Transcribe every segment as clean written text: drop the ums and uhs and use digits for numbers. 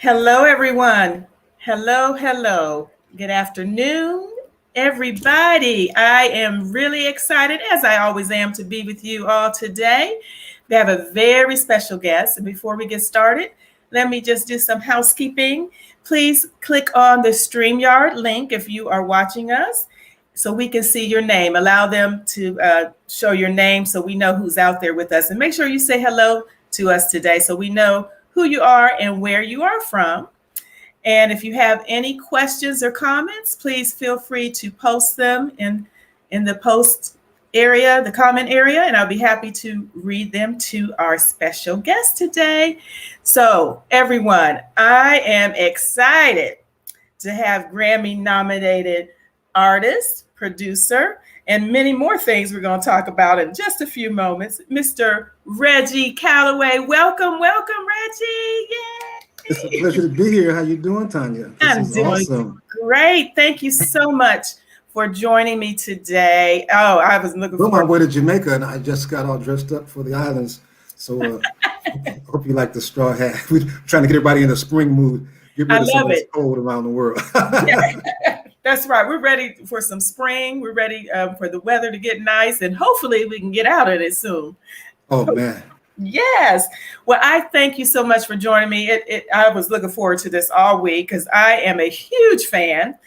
Hello, everyone. Hello, hello. Good afternoon, everybody. I am really excited, as I always am, to be with you all today. We have a very special guest. And before we get started, let me just do some housekeeping. Please click on the StreamYard link if you are watching us so we can see your name. Allow them to show your name so we know who's out there with us. And make sure you say hello to us today so we know who you are and where you are from. And if you have any questions or comments, please feel free to post them in the post area, the comment area, and I'll be happy to read them to our special guest today. So everyone, I am excited to have Grammy nominated artist, producer, and many more things we're going to talk about in just a few moments. Mr. Reggie Calloway, welcome, Reggie. Yay! It's a pleasure to be here. How you doing, Tanya? I'm doing awesome. Great. Thank you so much for joining me today. Oh, I was looking forward. On my way to Jamaica, and I just got all dressed up for the islands. So I hope you like the straw hat. We're trying to get everybody in the spring mood. Get rid of some of this cold around the world. That's right. We're ready for some spring. We're ready for the weather to get nice, and hopefully we can get out of it soon. Oh, man. Yes. Well, I thank you so much for joining me. I was looking forward to this all week because I am a huge fan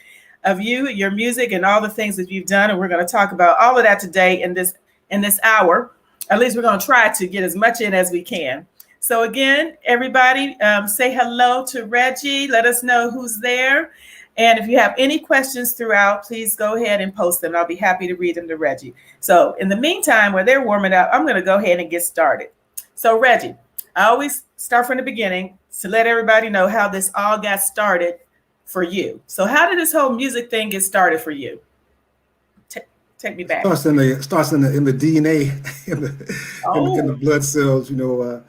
of you, your music, and all the things that you've done. And we're going to talk about all of that today in this hour. At least we're going to try to get as much in as we can. So again, everybody, say hello to Reggie. Let us know who's there. And if you have any questions throughout, please go ahead and post them. I'll be happy to read them to Reggie. So in the meantime, while they're warming up, I'm going to go ahead and get started. So Reggie, I always start from the beginning to let everybody know how this all got started for you. So how did this whole music thing get started for you? Take me back. Starts in the DNA, in the blood cells. You know,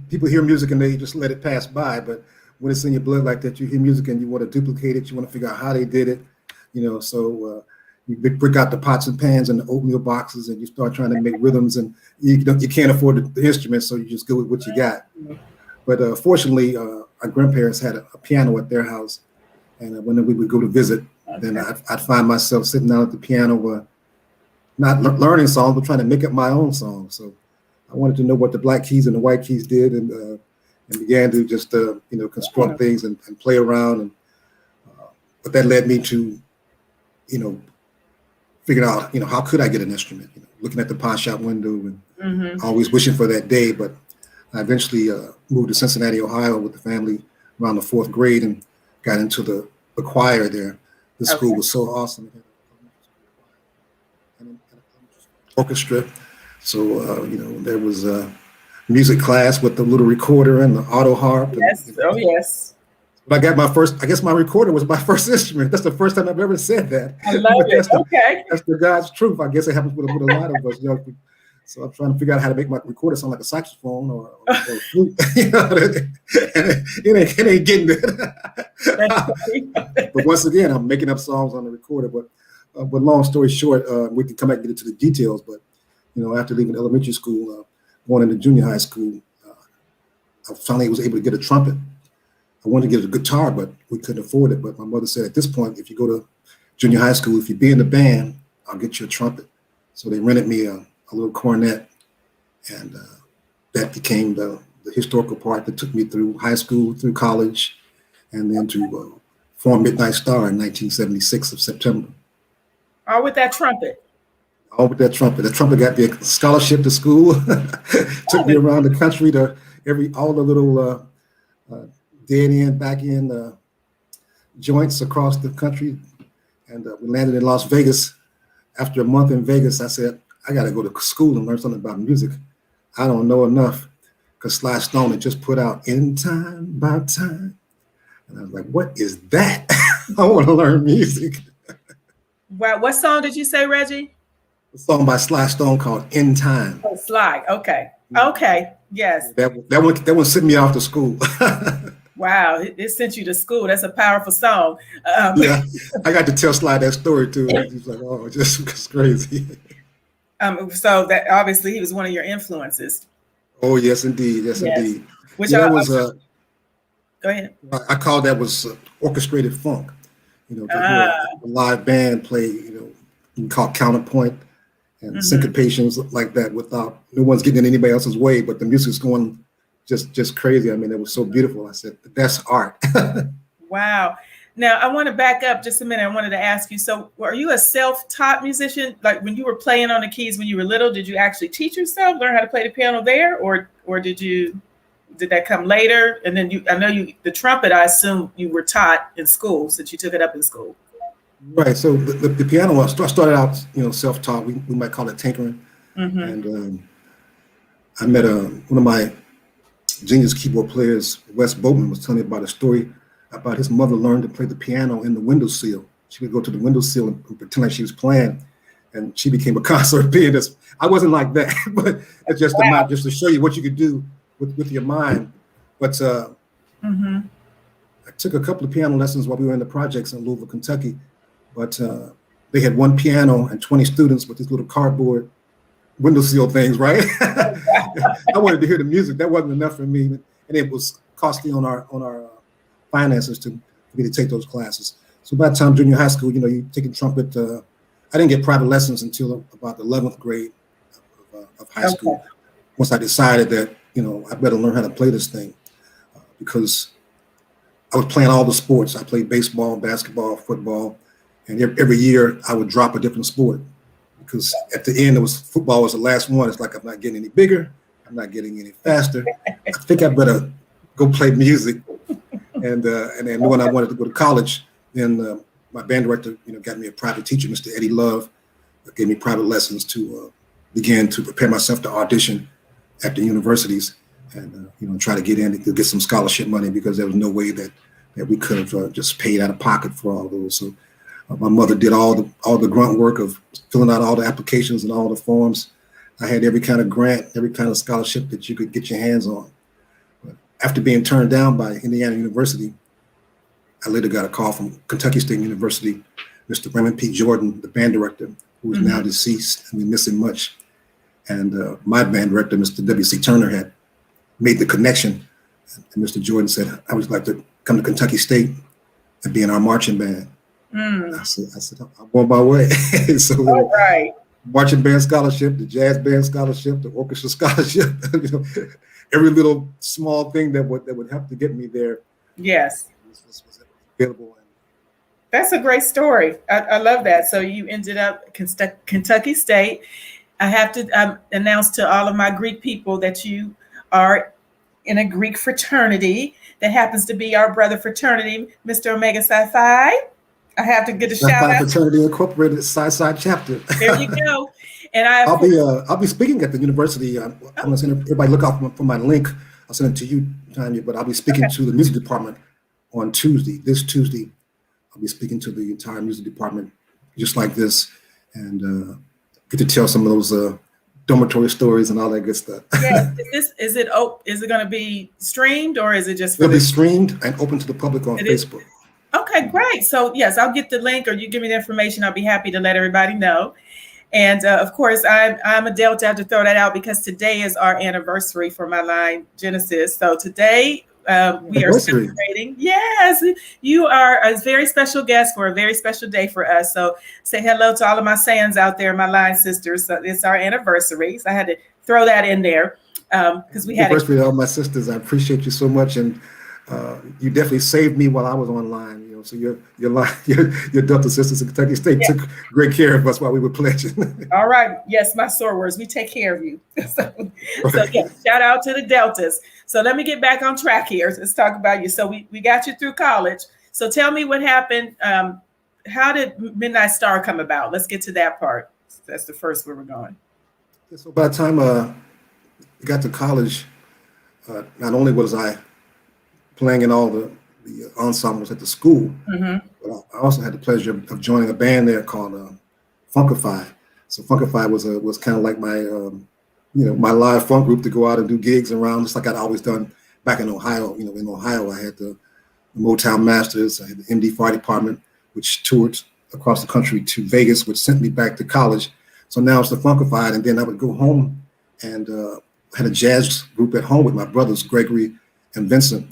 people hear music and they just let it pass by, but when it's in your blood like that, you hear music and you want to duplicate it. You want to figure out how they did it, you know. So you break out the pots and pans and the oatmeal boxes, and you start trying to make rhythms. And you can't afford the instrument, so you just go with what you got. But fortunately, our grandparents had a piano at their house, and when we would go to visit, then I'd find myself sitting down at the piano, not learning songs, but trying to make up my own songs. So I wanted to know what the black keys and the white keys did, and began to just construct things and play around, and but that led me to figuring out how could I get an instrument, looking at the pawn shop window and always wishing for that day. But I eventually moved to Cincinnati, Ohio with the family around the 4th grade and got into the choir there. The school was so awesome. And orchestra. So there was music class with the little recorder and the auto harp. Yes. Yes. But I got my first, I guess my recorder was my first instrument. That's the first time I've ever said that. I love it. That's the God's truth. I guess it happens with a lot of us young people. So I'm trying to figure out how to make my recorder sound like a saxophone or a flute. And it ain't getting it. But once again, I'm making up songs on the recorder. But long story short, we can come back and get into the details. But after leaving elementary school, going into junior high school, I finally was able to get a trumpet. I wanted to get a guitar, but we couldn't afford it. But my mother said, at this point, if you go to junior high school, if you be in the band, I'll get you a trumpet. So they rented me a little cornet, and that became the historical part that took me through high school, through college, and then to form Midnight Star in 1976 of September. All with that trumpet. All with that trumpet. The trumpet got me a scholarship to school. Took me around the country to all the little dead end, back end joints across the country. And we landed in Las Vegas. After a month in Vegas, I said, I got to go to school and learn something about music. I don't know enough, because Sly Stone had just put out In Time by Time. And I was like, what is that? I want to learn music. Wow. What song did you say, Reggie? A song by Sly Stone called In Time. Oh, Sly. Okay. Okay. Yes. That one sent me off to school. Wow. It sent you to school. That's a powerful song. Yeah. I got to tell Sly that story too. He's like, oh, it's crazy. So that obviously he was one of your influences. Oh, yes, indeed. Yes, indeed. Which Go ahead. I call that was orchestrated funk. You know, to hear a live band play, you know, you can call counterpoint and syncopations like that without no one's getting in anybody else's way, but the music's going just crazy. I mean, it was so beautiful. I said, that's art. Wow. Now, I want to back up just a minute. I wanted to ask you, so are you a self-taught musician? Like when you were playing on the keys when you were little, did you actually teach yourself, learn how to play the piano there? Or did that come later? And then the trumpet, I assume you were taught in school since you took it up in school. Right. So the piano, I started out, you know, self-taught. We might call it tinkering. And I met one of my genius keyboard players, Wes Boatman, was telling me about a story about his mother learned to play the piano in the windowsill. She would go to the windowsill and pretend like she was playing, and she became a concert pianist. I wasn't like that, but it's just just to show you what you could do with your mind. But I took a couple of piano lessons while we were in the projects in Louisville, Kentucky. But they had one piano and 20 students with these little cardboard windowsill things, right? I wanted to hear the music. That wasn't enough for me, and it was costly on our finances for me to take those classes. So by the time junior high school, you know, you taking trumpet. I didn't get private lessons until about the 11th grade of high school. Once I decided that, you know, I better learn how to play this thing because I was playing all the sports. I played baseball, basketball, football, and every year I would drop a different sport because at the end football was the last one. It's like I'm not getting any bigger. I'm not getting any faster. I think I better go play music. And then when I wanted to go to college, then my band director, you know, got me a private teacher, Mr. Eddie Love, gave me private lessons to begin to prepare myself to audition at the universities and you know, try to get in to get some scholarship money because there was no way that we could have just paid out of pocket for all those. So my mother did all the grunt work of filling out all the applications and all the forms. I had every kind of grant, every kind of scholarship that you could get your hands on. After being turned down by Indiana University, I later got a call from Kentucky State University, Mr. Raymond P. Jordan, the band director, who is now deceased, and we miss him much. And my band director, Mr. W.C. Turner, had made the connection. And Mr. Jordan said, I would like to come to Kentucky State and be in our marching band. I said, I'm on my way. So marching band scholarship, the jazz band scholarship, the orchestra scholarship, you know, every little small thing that would help to get me there. Yes. Was available. That's a great story. I love that. So you ended up Kentucky State. I have to announce to all of my Greek people that you are in a Greek fraternity that happens to be our brother fraternity, Mr. Omega Psi Phi. I have to get a shout out. Fraternity Incorporated Psi chapter. There you go. And I'll be speaking at the university. I'm going to send everybody look out for my link. I'll send it to you, Tanya. But I'll be speaking to the music department on Tuesday. This Tuesday, I'll be speaking to the entire music department, just like this, and get to tell some of those dormitory stories and all that good stuff. Yeah. Is it going to be streamed or is it just? It'll be streamed and open to the public on Facebook. Okay, great. So yes, I'll get the link, or you give me the information. I'll be happy to let everybody know. And of course, I'm a Delta. I have to throw that out because today is our anniversary for my line Genesis. So today we are celebrating. Yes, you are a very special guest for a very special day for us. So say hello to all of my Sans out there, my line sisters. So it's our anniversary. So I had to throw that in there because we had anniversary to all my sisters. I appreciate you so much, and you definitely saved me while I was online. You know, so your Delta sisters in Kentucky State took great care of us while we were pledging. All right. Yes, my sorors, we take care of you. So yeah, shout out to the Deltas. So let me get back on track here. Let's talk about you. So we got you through college. So tell me what happened. How did Midnight Star come about? Let's get to that part. That's the first where we're going. So by the time I got to college, not only was I playing in all the ensembles at the school, but I also had the pleasure of joining a band there called Funkify. So Funkify was kind of like my my live funk group to go out and do gigs around, just like I'd always done back in Ohio. You know, in Ohio, I had the Motown Masters, I had the MD Fire Department, which toured across the country to Vegas, which sent me back to college. So now it's the Funkified, and then I would go home and had a jazz group at home with my brothers, Gregory and Vincent.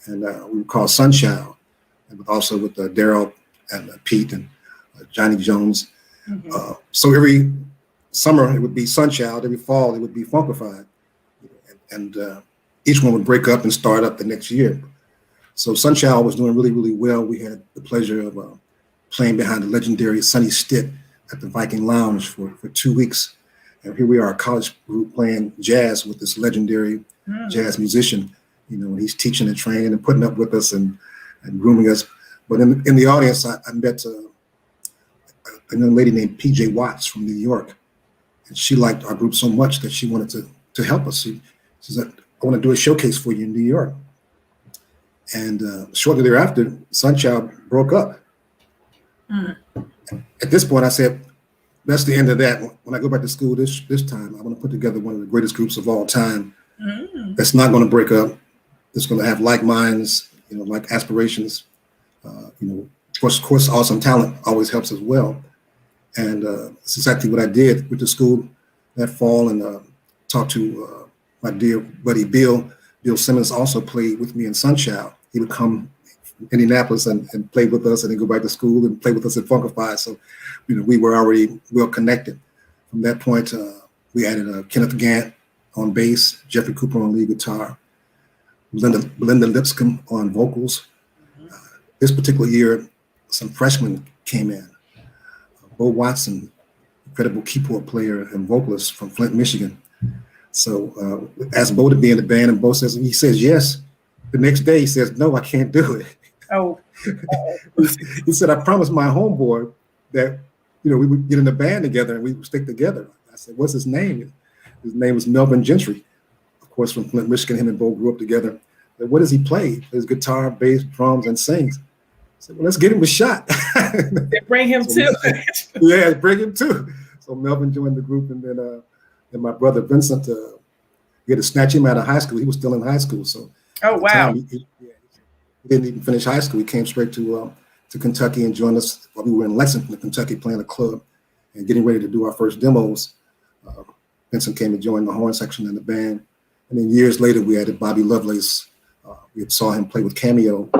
and we were called Sunchild, and also with Daryl and Pete and Johnny Jones. Mm-hmm. So every summer it would be Sunchild, every fall it would be Funkified, and each one would break up and start up the next year. So Sunchild was doing really, really well. We had the pleasure of playing behind the legendary Sonny Stitt at the Viking Lounge for 2 weeks. And here we are, a college group playing jazz with this legendary jazz musician, and he's teaching and training and putting up with us and grooming us. But in the audience, I met a young lady named PJ Watts from New York. And she liked our group so much that she wanted to help us. She said, I want to do a showcase for you in New York. And shortly thereafter, Sunchild broke up. At this point, I said, that's the end of that. When I go back to school this time, I want to put together one of the greatest groups of all time that's not going to break up. It's going to have like minds, like aspirations. Of course, awesome talent always helps as well. And it's exactly what I did. Went to school that fall and talked to my dear buddy Bill. Bill Simmons also played with me in Sunchild. He would come from Indianapolis and play with us and then go back to school and play with us at Funkified. So, we were already well connected. From that point, we added Kenneth Gant on bass, Jeffrey Cooper on lead guitar, Belinda Lipscomb on vocals. This particular year, some freshmen came in. Bo Watson, incredible keyboard player and vocalist from Flint, Michigan. So asked Bo to be in the band, and Bo says, he says yes. The next day he says, no, I can't do it. Oh. He said, I promised my homeboy that, we would get in the band together and we would stick together. I said, what's his name? His name was Melvin Gentry, of course, from Flint, Michigan. Him and Bo grew up together. I said, what does he play? He plays guitar, bass, drums, and sings. I said, well, let's get him a shot. Bring him too. Yeah, bring him too. So Melvin joined the group, and then my brother Vincent, we had to snatch him out of high school. He was still in high school. So oh, wow. He didn't even finish high school. He came straight to Kentucky and joined us while we were in Lexington, Kentucky, playing a club and getting ready to do our first demos. Vincent came and joined the horn section in the band. And then years later, we added Bobby Lovelace. We saw him play with Cameo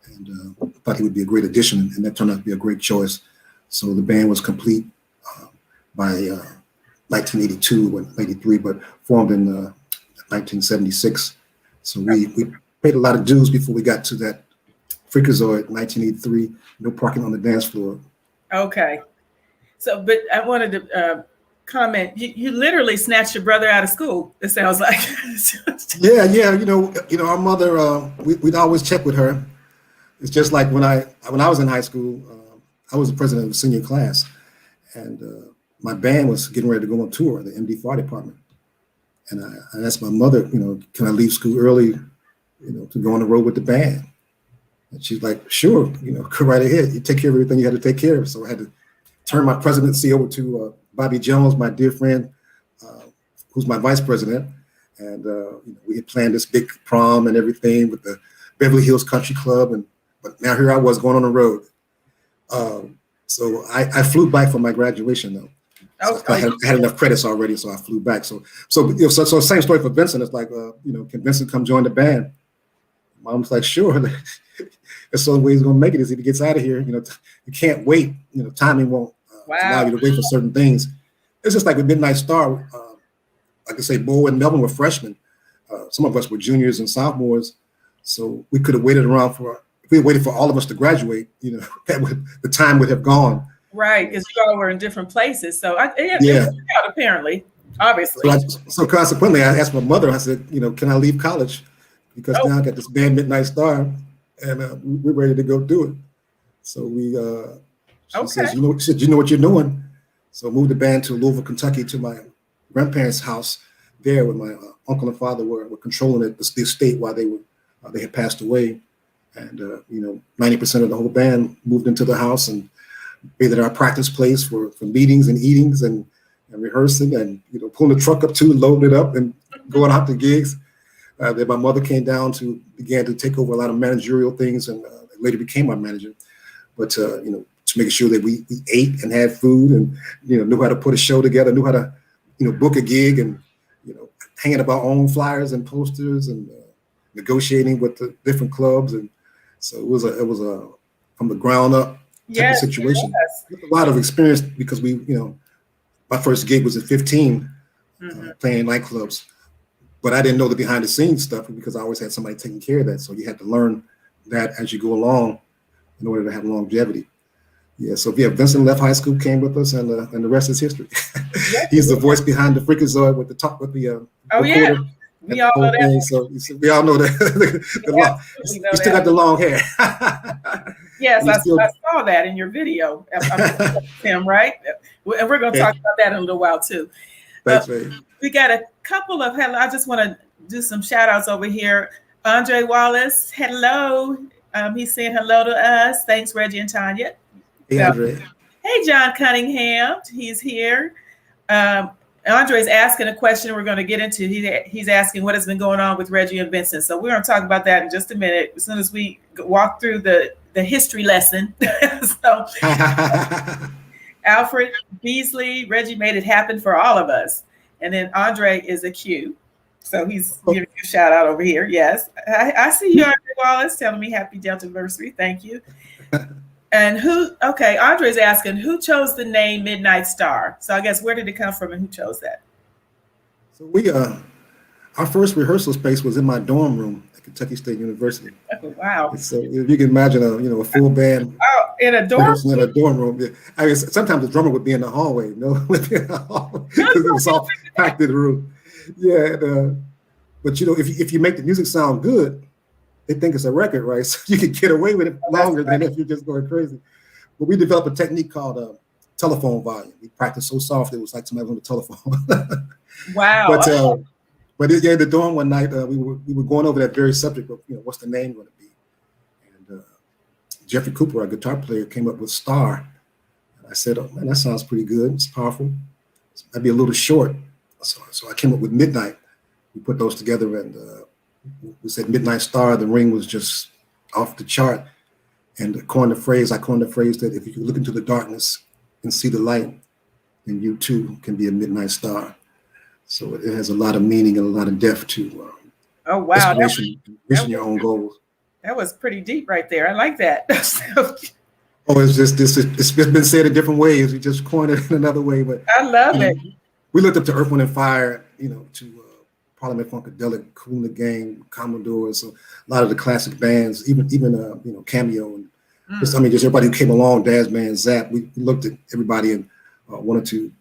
and thought he would be a great addition, and that turned out to be a great choice. So the band was complete by 1982 or 83, but formed in 1976. So we paid a lot of dues before we got to that Freakazoid 1983, no parking on the dance floor. Okay. So, but I wanted to comment, you literally snatched your brother out of school, it sounds like. Yeah. Our mother, we'd always check with her. It's just like when I was in high school, I was the president of the senior class, and my band was getting ready to go on tour, the MD Fire Department. And I asked my mother, can I leave school early, to go on the road with the band? And she's like, sure, go right ahead. You take care of everything you had to take care of. So I had to turn my presidency over to Bobby Jones, my dear friend, who's my vice president. And we had planned this big prom and everything with the Beverly Hills Country Club. But now here I was going on the road. So I flew back for my graduation, though. So I had enough credits already, so I flew back. So same story for Vincent. It's like, can Vincent come join the band? Mom's like, sure. That's the only way he's going to make it is if he gets out of here. You can't wait. Timing won't allow you to wait for certain things. It's just like with Midnight Star. Like I say, Bo and Melvin were freshmen. Some of us were juniors and sophomores. So we could have waited around if we waited for all of us to graduate, the time would have gone. Right, because you all were in different places. So it worked out, apparently, obviously. So consequently, I asked my mother, I said, can I leave college? Because now I got this band Midnight Star, and we're ready to go do it. So she says, you know what you're doing. So I moved the band to Louisville, Kentucky, to my grandparents' house there, where my uncle and father were controlling the estate while they had passed away. And 90% of the whole band moved into the house and made it our practice place for meetings and eatings and rehearsing and pulling the truck up too, loading it up and going out to gigs. Then my mother began to take over a lot of managerial things and later became our manager. But to make sure that we ate and had food and knew how to put a show together, knew how to book a gig and hanging up our own flyers and posters and negotiating with the different clubs, and so it was a from the ground up type of situation. With a lot of experience because my first gig was at 15, playing nightclubs, but I didn't know the behind the scenes stuff because I always had somebody taking care of that. So you had to learn that as you go along in order to have longevity. Yeah, so Vincent left high school, came with us, and the rest is history. He's the voice behind the Freakazoid with the recorder. We all know that. So we all know that. You still got the long hair. Yes, I saw that in your video. Tim, right? And we're going to talk about that in a little while too. Thanks, babe. We got a couple of hello. I just want to do some shout outs over here. Andre Wallace, hello. He's saying hello to us. Thanks, Reggie and Tanya. Hey, Andre. Hey, John Cunningham. He's here. Andre's asking a question we're going to get into. He's asking what has been going on with Reggie and Vincent. So we're going to talk about that in just a minute as soon as we walk through the history lesson. So Alfred Beasley, Reggie made it happen for all of us. And then Andre is a Q. So he's giving you a shout out over here. Yes. I see you, Andre Wallace, telling me happy Delta anniversary. Thank you. And Andre's asking who chose the name Midnight Star. So I guess where did it come from and who chose that? So our first rehearsal space was in my dorm room at Kentucky State University. Oh, wow. And so if you can imagine a full band. Oh, in a dorm room? In a dorm room. Yeah. I guess sometimes the drummer would be in the hallway, because it was all packed in the room. Yeah. But if you make the music sound good, they think it's a record, right? So you can get away with it longer than if you're just going crazy. But we developed a technique called telephone volume. We practiced so soft it was like somebody on the telephone. Wow. But in the dorm one night, we were going over that very subject of what's the name going to be. And Jeffrey Cooper, our guitar player, came up with Star. And I said, "Oh man, that sounds pretty good. It's powerful. That'd be a little short." So I came up with Midnight. We put those together and we said Midnight Star. The ring was just off the chart. And I coined the phrase that if you can look into the darkness and see the light, then you too can be a midnight star. So it has a lot of meaning and a lot of depth to reaching your own goals. That was pretty deep right there. I like that. It's just it's been said in different ways. We just coined it in another way, but I love it. We looked up to Earth, Wind and Fire, to Parliament Funkadelic, Kool and the Gang, Commodores, so a lot of the classic bands, even Cameo, and just everybody who came along, Daz Man, Zap. We looked at everybody and wanted to,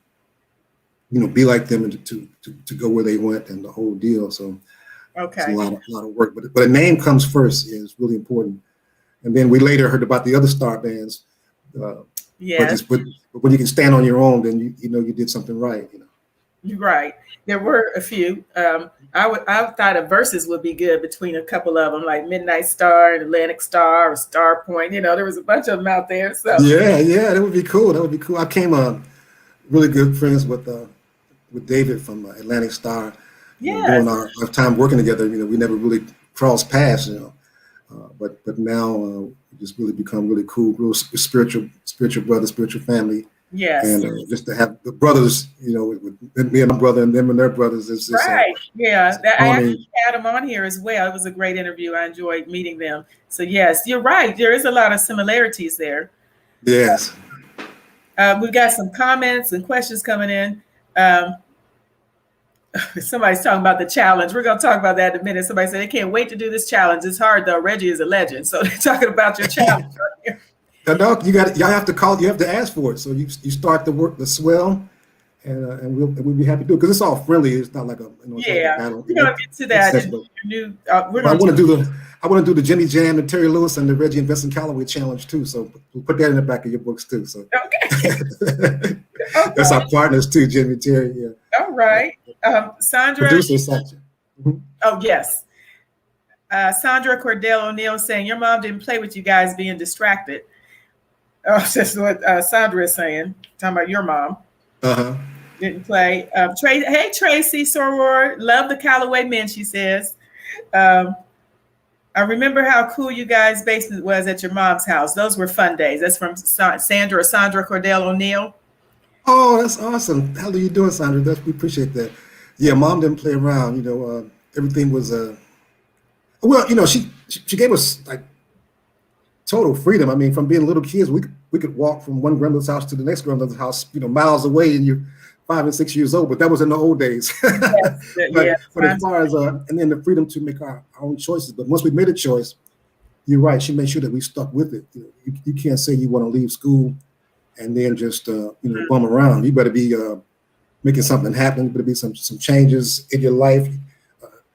be like them and to go where they went and the whole deal. So it's a lot of work, but a name comes first. Yeah, it's really important. And then we later heard about the other star bands. Yes. But when you can stand on your own, then you did something right. You're right. There were a few. I thought a verses would be good between a couple of them, like Midnight Star and Atlantic Star or Star Point. There was a bunch of them out there. So yeah, that would be cool. I came really good friends with David from Atlantic Star. Yeah. During our time working together, we never really crossed paths, but now we just really become really cool, real spiritual brother, spiritual family. Yes. And just to have the brothers, with me and my brother and them and their brothers. It's just, right. Yeah. I actually had them on here as well. It was a great interview. I enjoyed meeting them. So yes, you're right. There is a lot of similarities there. Yes. We've got some comments and questions coming in. Somebody's talking about the challenge. We're going to talk about that in a minute. Somebody said they can't wait to do this challenge. It's hard though. Reggie is a legend. So they're talking about your challenge right here. No, y'all have to call. You have to ask for it. So you start the swell, and we'll be happy to do it because it's all friendly. It's not like a battle. We're gonna get to that. I want to do the Jimmy Jam and Terry Lewis and the Reggie and Vincent Calloway challenge too. So we'll put that in the back of your books too. So okay. That's our partners too, Jimmy, Terry. Yeah. All right, Sandra. Producer Sandra. Mm-hmm. Oh yes. Sandra Cordell O'Neill saying your mom didn't play with you guys being distracted. Oh, that's what Sandra is saying. Talking about your mom. Didn't play. Hey, Tracy Soror. Love the Calloway men, she says. I remember how cool you guys' basement was at your mom's house. Those were fun days. That's from Sandra Cordell O'Neill. Oh, that's awesome. How are you doing, Sandra? We appreciate that. Yeah, mom didn't play around. Everything was Well, she gave us like total freedom. I mean, from being little kids, we could walk from one grandmother's house to the next grandmother's house, miles away, and you're 5 and 6 years old. But that was in the old days. Yes, but as far as and then the freedom to make our own choices. But once we made a choice, you're right. She made sure that we stuck with it. You can't say you want to leave school and then just bum around. You better be making something happen. There better be some changes in your life.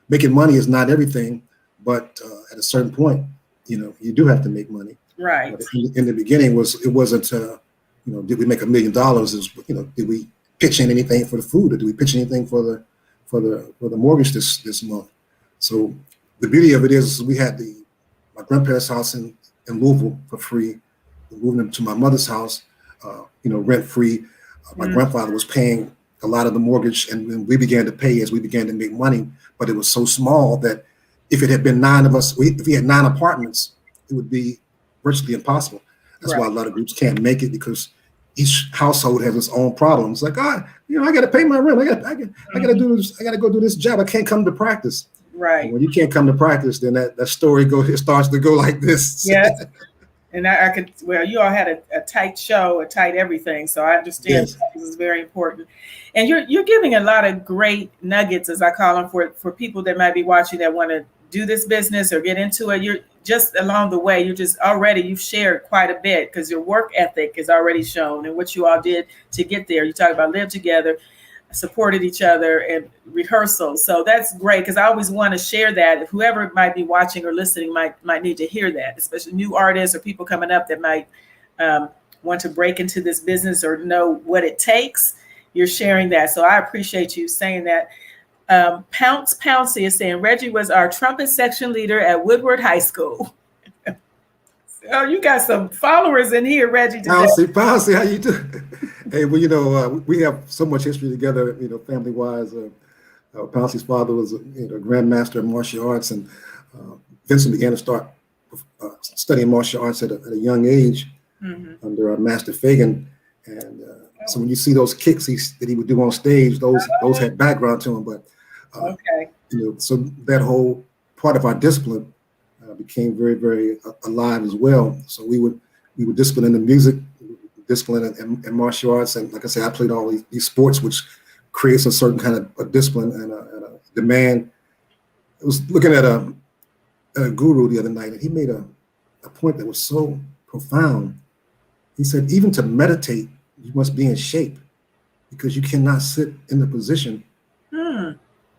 Making money is not everything, but at a certain point, you do have to make money. Right. But in the beginning, it wasn't did we make $1 million? Did we pitch in anything for the food, or did we pitch anything for the mortgage this month? So the beauty of it is we had my grandparents' house in Louisville for free. We moved them to my mother's house, rent free. My grandfather was paying a lot of the mortgage, and then we began to pay as we began to make money. But it was so small that if it had been 9 of us, if we had 9 apartments, it would be virtually impossible. That's why a lot of groups can't make it, because each household has its own problems. Like, I got to pay my rent. I got to do this. I got to go do this job. I can't come to practice. Right. And when you can't come to practice, then that story starts to go like this. Yes. And I could, you all had a tight show, a tight everything. So I understand this is very important. And you're giving a lot of great nuggets, as I call them, for people that might be watching that want to do this business or get into it. You're just along the way. You've shared quite a bit, because your work ethic is already shown and what you all did to get there. You talk about live together, supported each other, and rehearsals. So that's great, because I always want to share that. Whoever might be watching or listening might need to hear that, especially new artists or people coming up that might want to break into this business or know what it takes. You're sharing that. So I appreciate you saying that. Pounce Pouncey is saying Reggie was our trumpet section leader at Woodward High School. Oh, you got some followers in here, Reggie. Pouncey, how you doing? Hey, well, we have so much history together, family-wise. Pouncey's father was a grandmaster of martial arts, and Vincent began to start studying martial arts at a young age under Master Fagan. And so when you see those kicks that he would do on stage, those had background to him. But so that whole part of our discipline became very, very alive as well. So we would discipline in the music, discipline and martial arts, and like I said, I played all these sports, which creates a certain kind of a discipline and a demand. I was looking at a guru the other night, and he made a point that was so profound. He said, even to meditate, you must be in shape, because you cannot sit in the position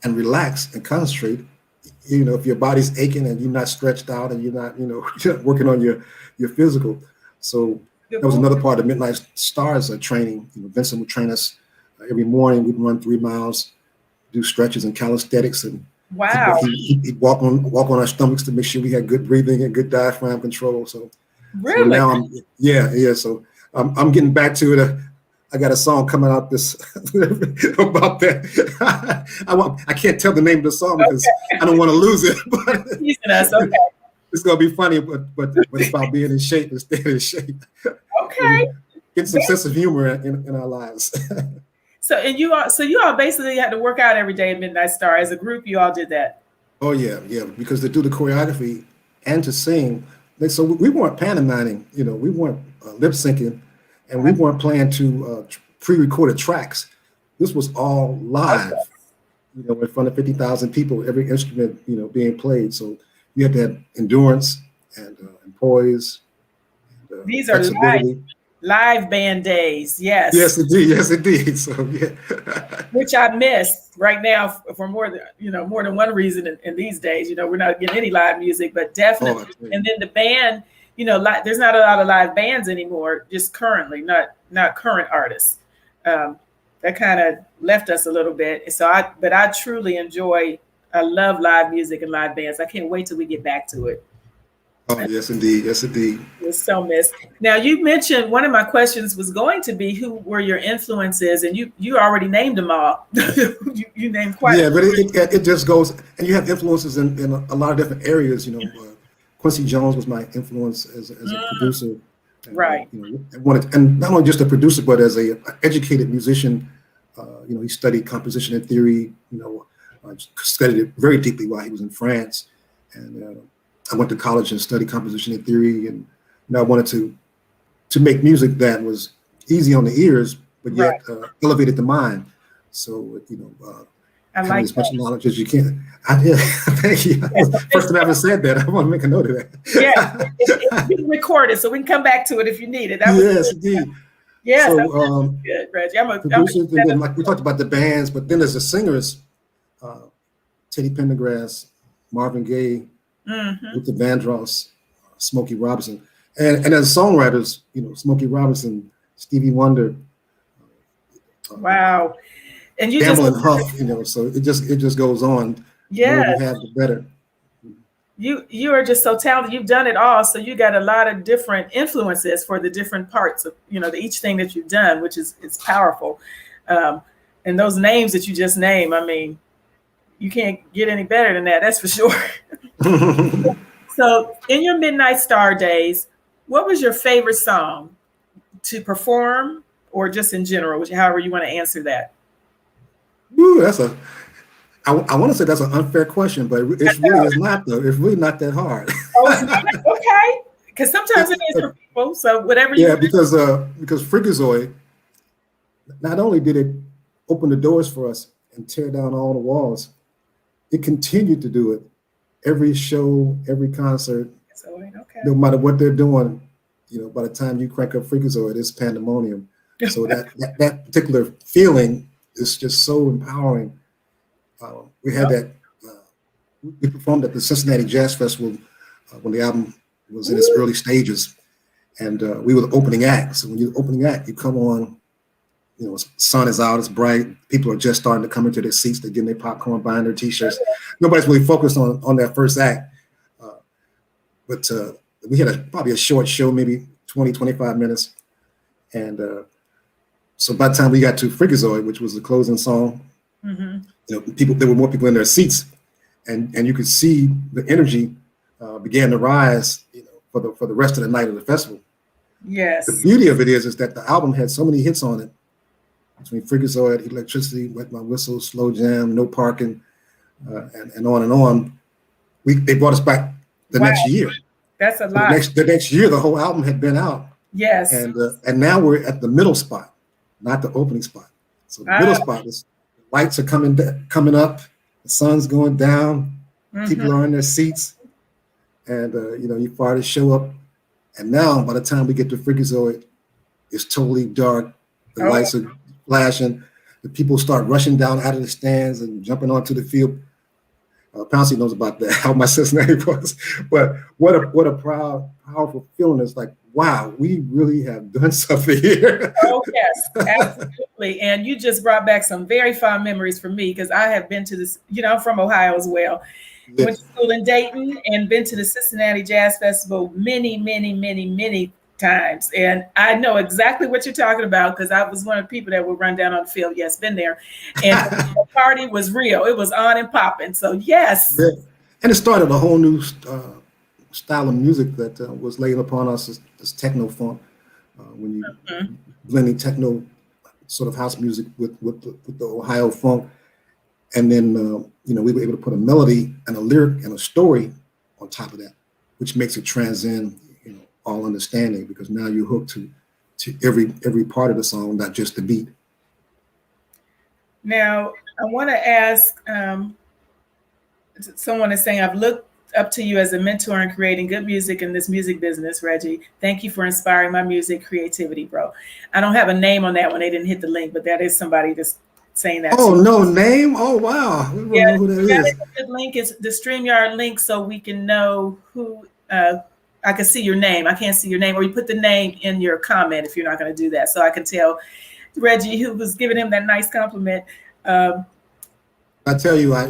and relax and concentrate. If your body's aching and you're not stretched out and you're not, working on your physical. So that was another part of Midnight Stars training. Vincent would train us every morning. We'd run 3 miles, do stretches and calisthenics, and he'd walk on our stomachs to make sure we had good breathing and good diaphragm control. So really, so now So I'm getting back to it. I got a song coming out this about that. I can't tell the name of the song because I don't want to lose it. But it's gonna be funny, but it's about being in shape and staying in shape. Okay. Get some sense of humor in our lives. So you all basically had to work out every day at Midnight Star. As a group, you all did that. Oh yeah, because to do the choreography and to sing, so we weren't pantomiming, we weren't lip syncing, and we weren't playing to pre-recorded tracks. This was all live, in front of 50,000 people, every instrument, being played. So you have to have endurance and poise. And, these are live band days. Yes. Yes, indeed. So yeah. Which I miss right now for more than one reason in these days. We're not getting any live music, but definitely. And then the band, there's not a lot of live bands anymore, just currently, not current artists. That kind of left us a little bit. So I truly I love live music and live bands. I can't wait till we get back to it. Oh, yes, indeed. It's so missed. Now, you mentioned one of my questions was going to be who were your influences, and you already named them all. you named quite. Yeah, but it just goes, and you have influences in a lot of different areas. Quincy Jones was my influence as a producer. And, right. And not only just a producer, but as a educated musician. He studied composition and theory. Studied it very deeply while he was in France. And I went to college and studied composition and theory, and I wanted to make music that was easy on the ears, but yet elevated the mind. So I having like as much knowledge as you can. Thank you. First time I ever said that. I want to make a note of that. Yeah, it's being recorded, so we can come back to it if you need it. Yes, indeed. Yes, so, that was good, Reggie. Producers, and then like we talked about the bands, but then as the singers, Teddy Pendergrass, Marvin Gaye, Luther Vandross, Smokey Robinson, and as songwriters, Smokey Robinson, Stevie Wonder. Wow. And you Gamble and Huff, so it just goes on. Yeah. The more we have, the better. You are just so talented. You've done it all. So you got a lot of different influences for the different parts of, each thing that you've done, which is powerful. And those names that you just named, I mean, you can't get any better than that. That's for sure. So in your Midnight Star days, what was your favorite song to perform, or just in general, however you want to answer that? Ooh, I want to say that's an unfair question, but it really is not, though. It's really not that hard. Oh, it's not? Okay. Because sometimes it is for people. So whatever you because Freakazoid, not only did it open the doors for us and tear down all the walls, it continued to do it. Every show, every concert, no matter what they're doing, by the time you crank up Freakazoid, it's pandemonium. So that particular feeling is just so empowering. We had that. We performed at the Cincinnati Jazz Festival when the album was in its early stages, and we were the opening act. So when you're the opening act, you come on. Sun is out, it's bright. People are just starting to come into their seats. They're getting their popcorn, buying their T-shirts. Nobody's really focused on that first act. But we had probably a short show, maybe 20, 25 minutes. And so by the time we got to Freakazoid, which was the closing song, there were more people in their seats, and you could see the energy began to rise, for the rest of the night of the festival. Yes. The beauty of it is that the album had so many hits on it, between Freakazoid, Electricity, Wet My Whistle, Slow Jam, No Parking, and on and on. They brought us back the next year. That's a lot. The next year, the whole album had been out. Yes. And now we're at the middle spot, not the opening spot. So the middle spot is the lights are coming up, the sun's going down, people are in their seats, and you fire the show up. And now, by the time we get to Freakazoid, it's totally dark. The lights are flashing. The people start rushing down out of the stands and jumping onto the field. Pouncy knows about that, how my Cincinnati was. But what a proud, powerful feeling. It's like, wow, we really have done something here. Oh, yes, absolutely. And you just brought back some very fond memories for me, because I have been to this, I'm from Ohio as well. Yes. Went to school in Dayton and been to the Cincinnati Jazz Festival many, many, many, many times. And I know exactly what you're talking about, because I was one of the people that would run down on the field. Yes, been there. And the party was real. It was on and popping. So yes. Yeah. And it started a whole new style of music that was laid upon us as techno funk. When you blending techno sort of house music with the Ohio funk. And then, we were able to put a melody and a lyric and a story on top of that, which makes it transcend, all understanding, because now you're hooked to every part of the song, not just the beat. Now, I want to ask, someone is saying, I've looked up to you as a mentor in creating good music in this music business, Reggie. Thank you for inspiring my music creativity, bro. I don't have a name on that one. They didn't hit the link, but that is somebody that's saying that. Oh, no name? Oh, wow. We don't know who that is. The link is the StreamYard link, so we can know who. I can see your name. I can't see your name, or you put the name in your comment if you're not going to do that, so I can tell Reggie, who was giving him that nice compliment. I tell you, I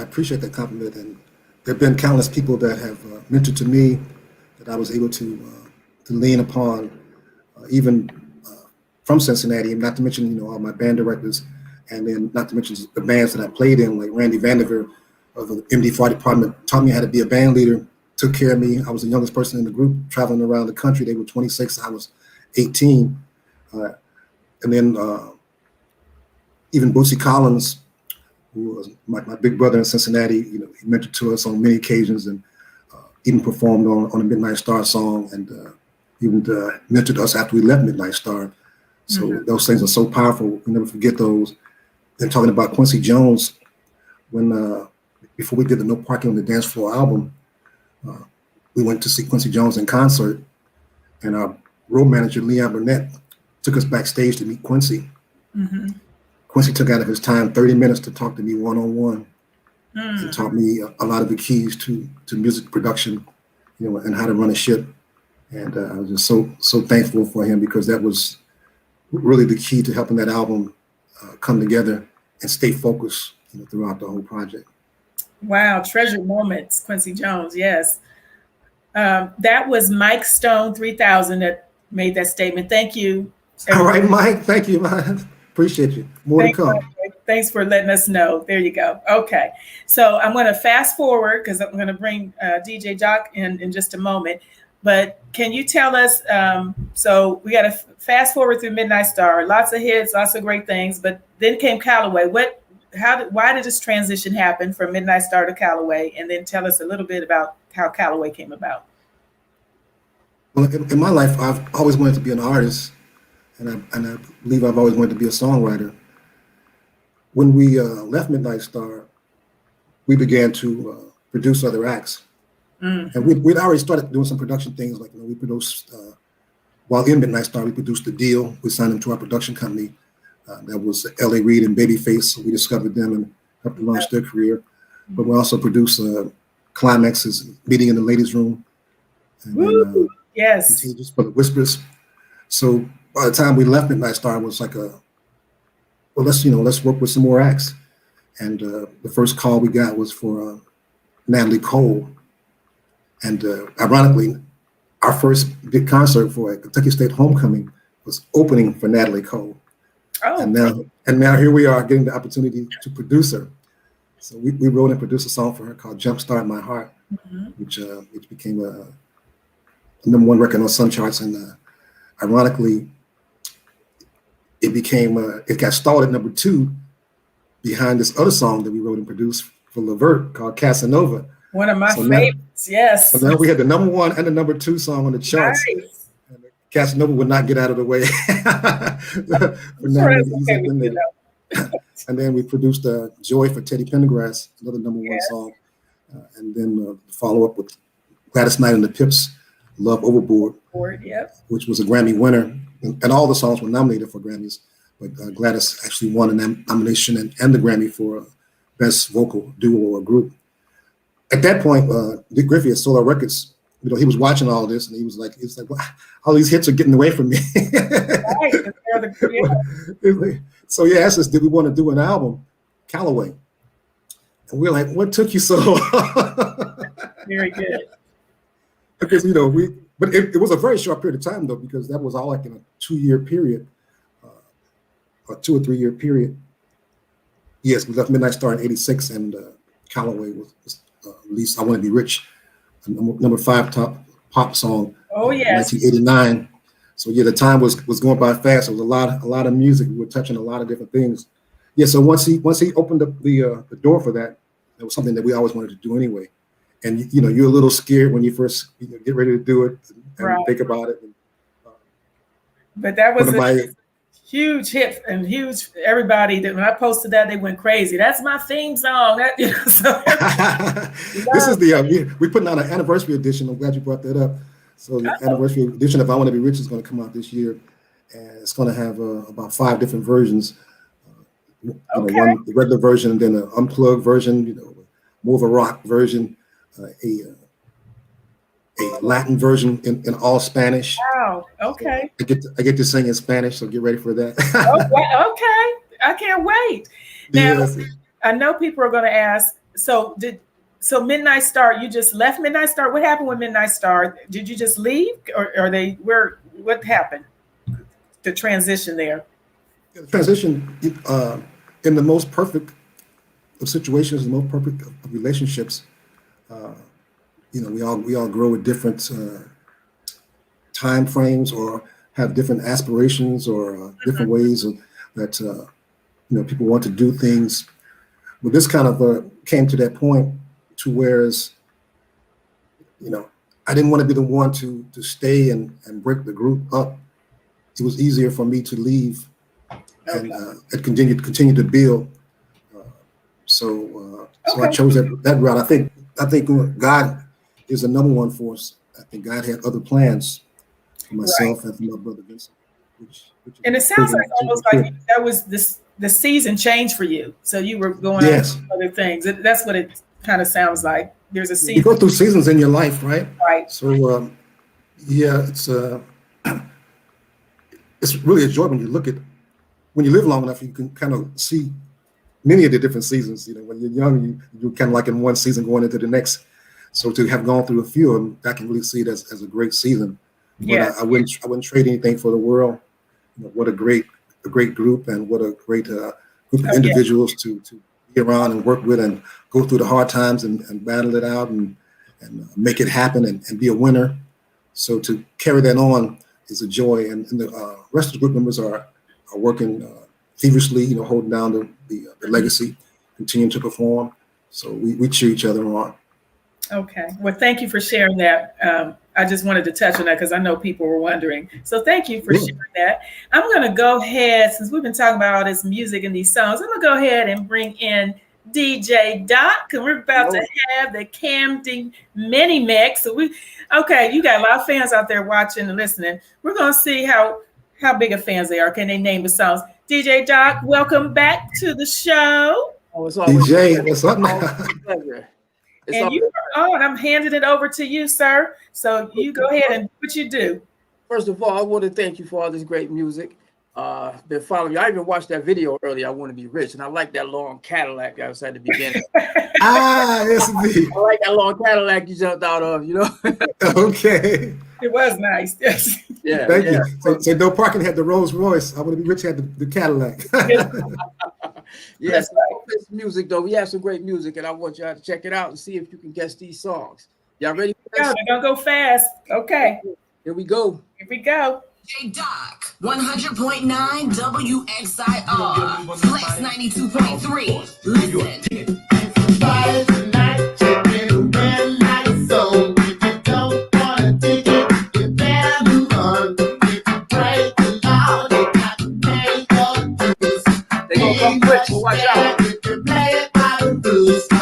appreciate that compliment, and there have been countless people that have mentored to me that I was able to lean upon, even from Cincinnati, not to mention all my band directors, and then not to mention the bands that I played in, like Randy Vanderveer of the MD4 department, taught me how to be a band leader. Took care of me. I was the youngest person in the group, traveling around the country. They were 26, I was 18. And then even Bootsy Collins, who was my big brother in Cincinnati. You know, he mentored to us on many occasions and even performed on a Midnight Star song, and even mentored us after we left Midnight Star. So those things are so powerful. We never forget those. Then talking about Quincy Jones, when before we did the No Parking on the Dance Floor album, we went to see Quincy Jones in concert, and our road manager, Leon Burnett, took us backstage to meet Quincy. Quincy took out of his time 30 minutes to talk to me one-on-one and taught me a lot of the keys to music production, you know, and how to run a ship. And I was just so thankful for him, because that was really the key to helping that album come together and stay focused, you know, throughout the whole project. Wow, treasured moments, Quincy Jones, yes. That was Mike Stone 3000 that made that statement. Thank you. All right, Mike. Thank you, man. Appreciate you. More to come. Thanks for letting us know. There you go. Okay. So I'm going to fast forward, because I'm going to bring DJ Jock in just a moment. But can you tell us, so we got to fast forward through Midnight Star, lots of hits, lots of great things, but then came Calloway. Why did this transition happen from Midnight Star to Calloway? And then tell us a little bit about how Calloway came about. Well, in my life, I've always wanted to be an artist, and I believe I've always wanted to be a songwriter. When we left Midnight Star, we began to produce other acts. And we'd already started doing some production things, like, you know, we produced, while in Midnight Star, we produced The Deal. We signed them to our production company. That was L.A. Reid and Babyface. So we discovered them and helped them launch their career. But we also produced Climax's Meeting in the Ladies' Room. And then, yes. Contagious for the Whispers. So by the time we left Midnight Star, it was like well, let's work with some more acts. And the first call we got was for Natalie Cole. And ironically, our first big concert for a Kentucky State homecoming was opening for Natalie Cole. Oh. And now here we are getting the opportunity to produce her. So we wrote and produced a song for her called Jumpstart My Heart, which became a #1 record on some charts. And ironically, it got stalled at #2 behind this other song that we wrote and produced for Levert called Casanova. One of my favorites, yes. So now we had the #1 and the #2 song on the charts. Nice. And Casanova would not get out of the way. And then we produced Joy for Teddy Pendergrass, another #1 song. And then follow up with Gladys Knight and the Pips, Love Overboard, which was a Grammy winner. And all the songs were nominated for Grammys, but Gladys actually won a nomination and the Grammy for Best Vocal Duo or Group. At that point, Dick Griffey at Solar Records, you know, he was watching all this, and he was like, well, all these hits are getting away from me. So he asked us, did we want to do an album, Calloway? And we were like, what took you so long? Very good. Because, you know, but it was a very short period of time, though, because that was all like in a 2-year period, a 2 or 3 year period. Yes, we left Midnight Star in '86, and Calloway was released I Want to Be Rich, a #5 top pop song. Oh, yes. 1989. So yeah, the time was going by fast. It was a lot of music. We were touching a lot of different things. Yeah, so once he opened up the door for that, it was something that we always wanted to do anyway. And you know, you're a little scared when you first get ready to do it and think about it. But that was a huge hit and huge. Everybody that when I posted that, they went crazy. That's my theme song. So this is we're putting out an anniversary edition. I'm glad you brought that up. So the anniversary edition of I Want to Be Rich is going to come out this year, and it's going to have about 5 different versions. One the regular version, and then an unplugged version. You know, more of a rock version, a Latin version in all Spanish. Wow. Okay. I get to sing in Spanish, so get ready for that. Okay. I can't wait. Now, yes. I know people are going to ask. So Midnight Star? You just left Midnight Star? What happened with Midnight Star? Did you just leave, or are they where? What happened? The transition there. The transition in the most perfect of situations, the most perfect of relationships. You know, we all grow at different time frames, or have different aspirations, or different ways that you know, people want to do things. Well, this kind of came to that point to whereas, I didn't want to be the one to stay and break the group up. It was easier for me to leave and continue to build. So I chose that route. I think God is the number one force. I think God had other plans for myself and for my brother Vincent. And it sounds like almost like that was the season changed for you. So you were going on other things. That's what it kind of sounds like. There's a season. You go through seasons in your life, right? Right. So it's really a joy when you live long enough, you can kind of see many of the different seasons. When you're young, you're kind of like in one season going into the next. So to have gone through a few of them, I can really see it as a great season. But I wouldn't trade anything for the world. What a great group, and what a great group of individuals to be around and work with and go through the hard times and battle it out and make it happen and be a winner. So to carry that on is a joy. And the rest of the group members are working feverishly, holding down the legacy, continuing to perform. So we cheer each other on. Okay. Well, thank you for sharing that. I just wanted to touch on that because I know people were wondering. So thank you for sharing that. I'm going to go ahead, since we've been talking about all this music and these songs, I'm going to go ahead and bring in DJ Doc, and we're about to have the KAMDI mini mix. So you got a lot of fans out there watching and listening. We're going to see how big of fans they are. Can they name the songs? DJ Doc, welcome back to the show. Oh, it's always DJ, what's up? And you are on. I'm handing it over to you, sir. So you go ahead and do what you do. First of all, I want to thank you for all this great music. Been following you. I even watched that video earlier, I Want to Be Rich, and I like that long Cadillac that was at the beginning. Yes, indeed. I like that long Cadillac you jumped out of, Okay. It was nice. Yes. Yeah. Thank you. So No Parking had the Rolls Royce. I Want to Be Rich had the Cadillac. Yes. This music, though, we have some great music, and I want y'all to check it out and see if you can guess these songs. Y'all ready for this? They're going to go fast. Okay. Here we go. Here we go. DJ Doc, 100.9 WXIR, Flex 92.3. Listen. Friday night, chicken red light zone. If you don't want a ticket, you better move on. If you break the law, you got to pay your dues. They gonna come quick, so watch out. If you play it by the rules, I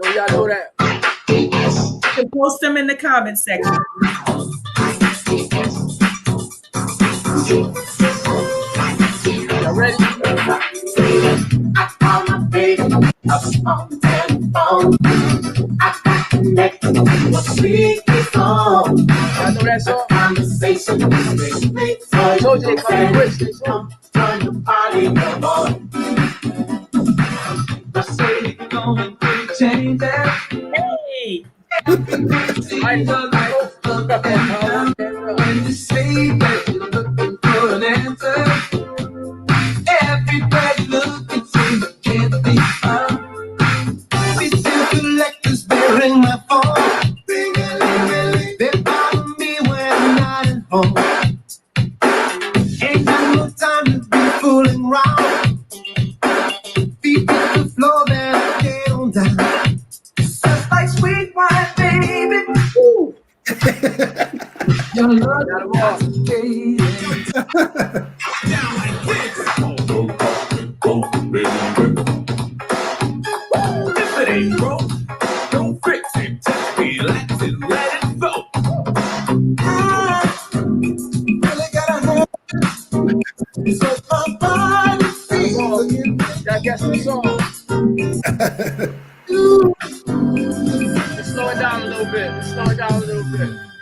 know y'all know that. You can post them in the comment section. Y'all ready? I call my baby up on the telephone. I got connected to a sweet song. Y'all know that song? Conversation makes I told you they come quick. This song. turn the party on. I say you're going to change that. Hey. When you say that you're looking for an answer, everybody looking seems it can't be found. We still collectors bearing my phone. They bother me when I'm not at home. Ain't got no time to be fooling around. Feet hit the floor, then I get on down. Just like sweet wine, baby. Ooh. Your love got them baby. Down like this. If it ain't broke, don't fix it. Just relax and let it go. Really gotta hold. So my body feels again. Y'all guess the song. Let's slow it down a little bit.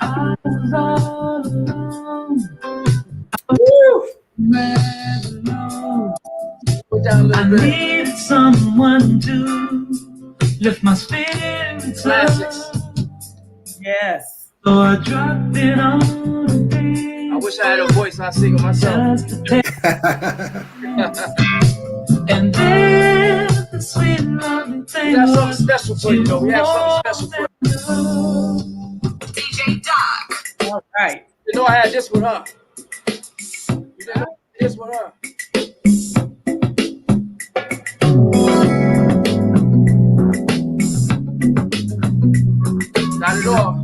I was all alone. Slow it down a little I bit. needed someone to lift my spirits Classics. up. Yes. So I dropped it on the day. I wish I had a voice. I'd sing it myself. Just to take. And then the sweet lovely We thing have something was special for you, though. We have something special for you. you. DJ Doc. All right. You know I had this with her. You know? This one up. Got it off.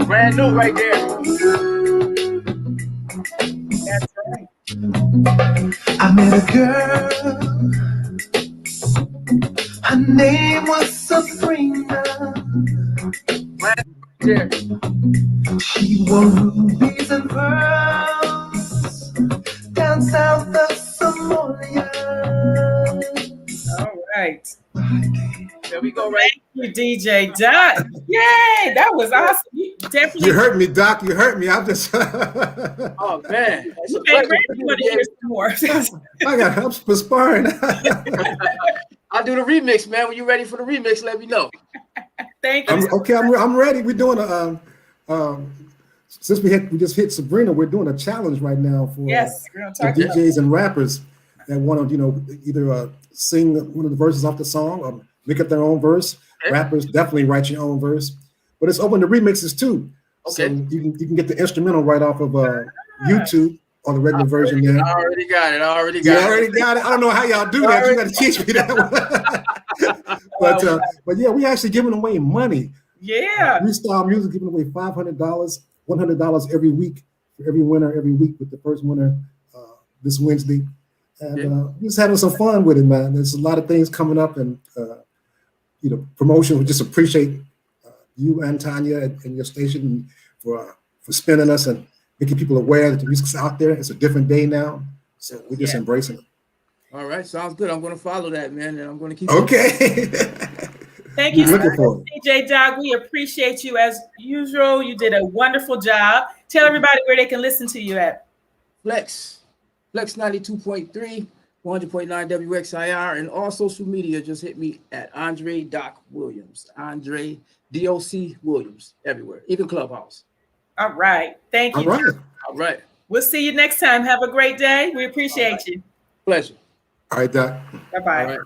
Brand new right there. That's right. I met a girl. Her name was Sabrina. Brand new right there. She wore rubies and pearls down south of Somalia. All right. There we go, right? Thank you, DJ Doc. Yay, that was awesome. You definitely. You hurt me, Doc. You hurt me. I'm just. Oh man, it's a Hey, pleasure. Randy, you want to hear some more? I'm perspiring. I'll do the remix, man. When you're ready for the remix, let me know. Thank you. I'm ready. We're doing a since we just hit Sabrina, we're doing a challenge right now for Yes, we're gonna for talk about DJs and rappers that want to either sing one of the verses off the song or make up their own verse. Okay. Rappers definitely write your own verse, but it's open to remixes too. Okay. So you can get the instrumental right off of YouTube on the regular version. I Yeah, already got it. I already I got it. don't know how y'all do that. You got to teach me that one. but yeah, we actually giving away money. Yeah. Freestyle Music giving away $500, $100 every week for every winner every week, with the first winner this Wednesday. And just having some fun with it, man. There's a lot of things coming up, and promotion. We just appreciate you and Tanya and your station for spinning us and making people aware that the music's out there. It's a different day now, so we're just embracing it. All right, sounds good. I'm going to follow that, man, and I'm going to keep. Okay. Thank you so Looking much, forward. DJ Doc. We appreciate you as usual. You did a wonderful job. Tell everybody where they can listen to you at. Flex 92.3, 100.9 WXIR, and all social media. Just hit me at Andre Doc Williams, Andre DOC Williams, everywhere, even Clubhouse. All right. Thank you. All right. All right. We'll see you next time. Have a great day. We appreciate you. Pleasure. All right, Doc. Bye-bye. All right.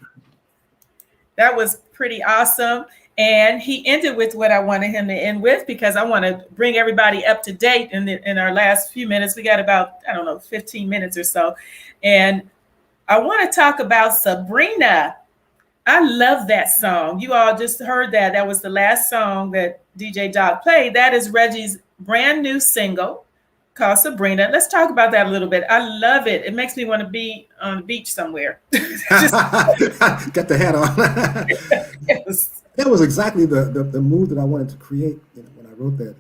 That was pretty awesome. And he ended with what I wanted him to end with, because I want to bring everybody up to date in our last few minutes. We got about, 15 minutes or so. And I want to talk about Sabrina. I love that song. You all just heard that. That was the last song that DJ Doc played. That is Reggie's brand new single called Sabrina. Let's talk about that a little bit. I love it. It makes me want to be on the beach somewhere. Got the hat on. Yes. That was exactly the mood that I wanted to create when I wrote that.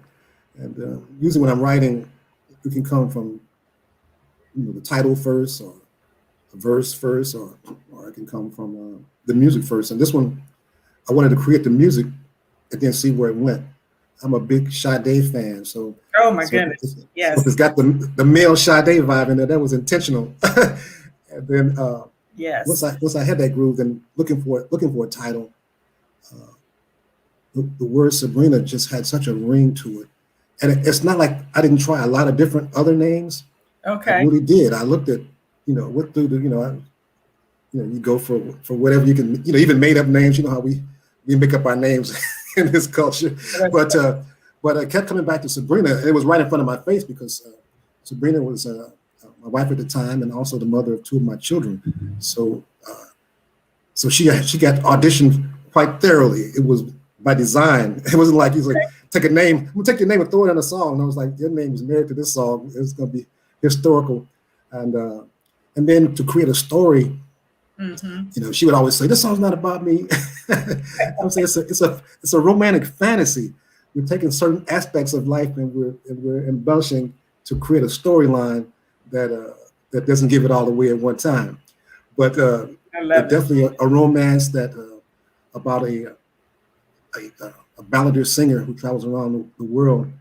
And usually when I'm writing, it can come from the title first, or a verse first, or it can come from the music first. And this one, I wanted to create the music and then see where it went. I'm a big Sade fan, so Oh my goodness! Yes, it's got the male Sade vibe in there. That was intentional. And then yes. once I had that groove, then looking for a title. The word Sabrina just had such a ring to it, and it's not like I didn't try a lot of different other names. Okay. I really did. I looked at what through the you go for whatever you can, even made up names. You know how we make up our names in this culture. But I kept coming back to Sabrina, and it was right in front of my face, because Sabrina was my wife at the time, and also the mother of two of my children. So she got auditioned quite thoroughly. It was by design. It wasn't like he's like, take a name, I'm gonna take your name and throw it in a song. And I was like, your name is married to this song. It's gonna be historical. And then to create a story, she would always say, this song's not about me. I'm saying it's a romantic fantasy. We're taking certain aspects of life and we're embellishing to create a storyline that doesn't give it all away at one time. But definitely a romance that about a balladeer singer who travels around the world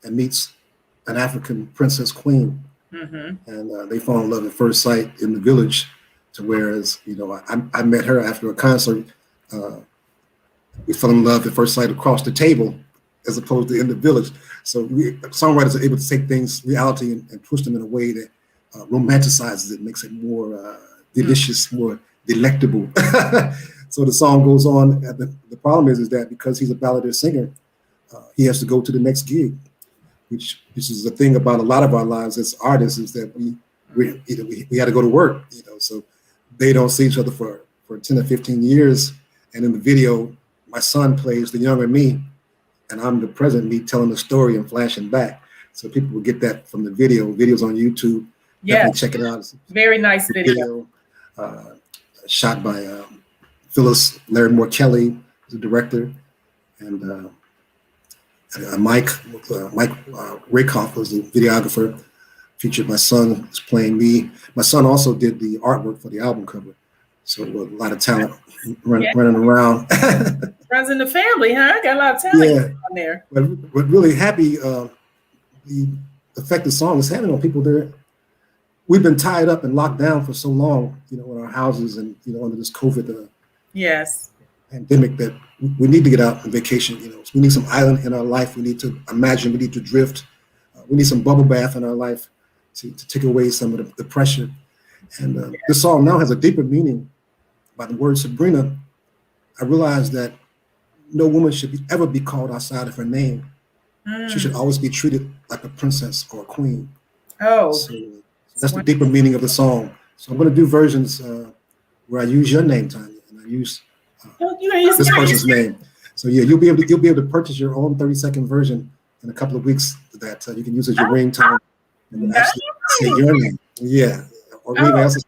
and meets an African princess queen. And they fall in love at first sight in the village, to whereas, I met her after a concert. We fell in love at first sight across the table, as opposed to in the village. So songwriters are able to take things, reality, and twist them in a way that romanticizes it, makes it more delicious, more delectable. So the song goes on. The problem is that because he's a balladeer singer, he has to go to the next gig, which is the thing about a lot of our lives as artists, is that we had to go to work, so they don't see each other for 10 or 15 years. And in the video, my son plays the younger me, and I'm the present me telling the story and flashing back. So people will get that from the video. Videos on YouTube. Yeah, check it out. Very nice video. Shot by Phyllis Larry Moore Kelly, the director, and Mike Rakoff was the videographer. Featured my son is playing me. My son also did the artwork for the album cover. So a lot of talent running around. Runs in the family, huh? Got a lot of talent on there. But really happy the effect the song is having on people there. We've been tied up and locked down for so long, in our houses and, under this COVID pandemic, that we need to get out on vacation. So we need some island in our life. We need to imagine, we need to drift. We need some bubble bath in our life to take away some of the pressure. And this song now has a deeper meaning. By the word Sabrina, I realized that no woman should ever be called outside of her name. She should always be treated like a princess or a queen. Oh. So that's the deeper meaning of the song. So I'm going to do versions where I use your name, Tanya, and I use this person's name. So you'll be able to purchase your own 30-second version in a couple of weeks that you can use as your ringtone and actually say your name. Yeah. Or anyone else's.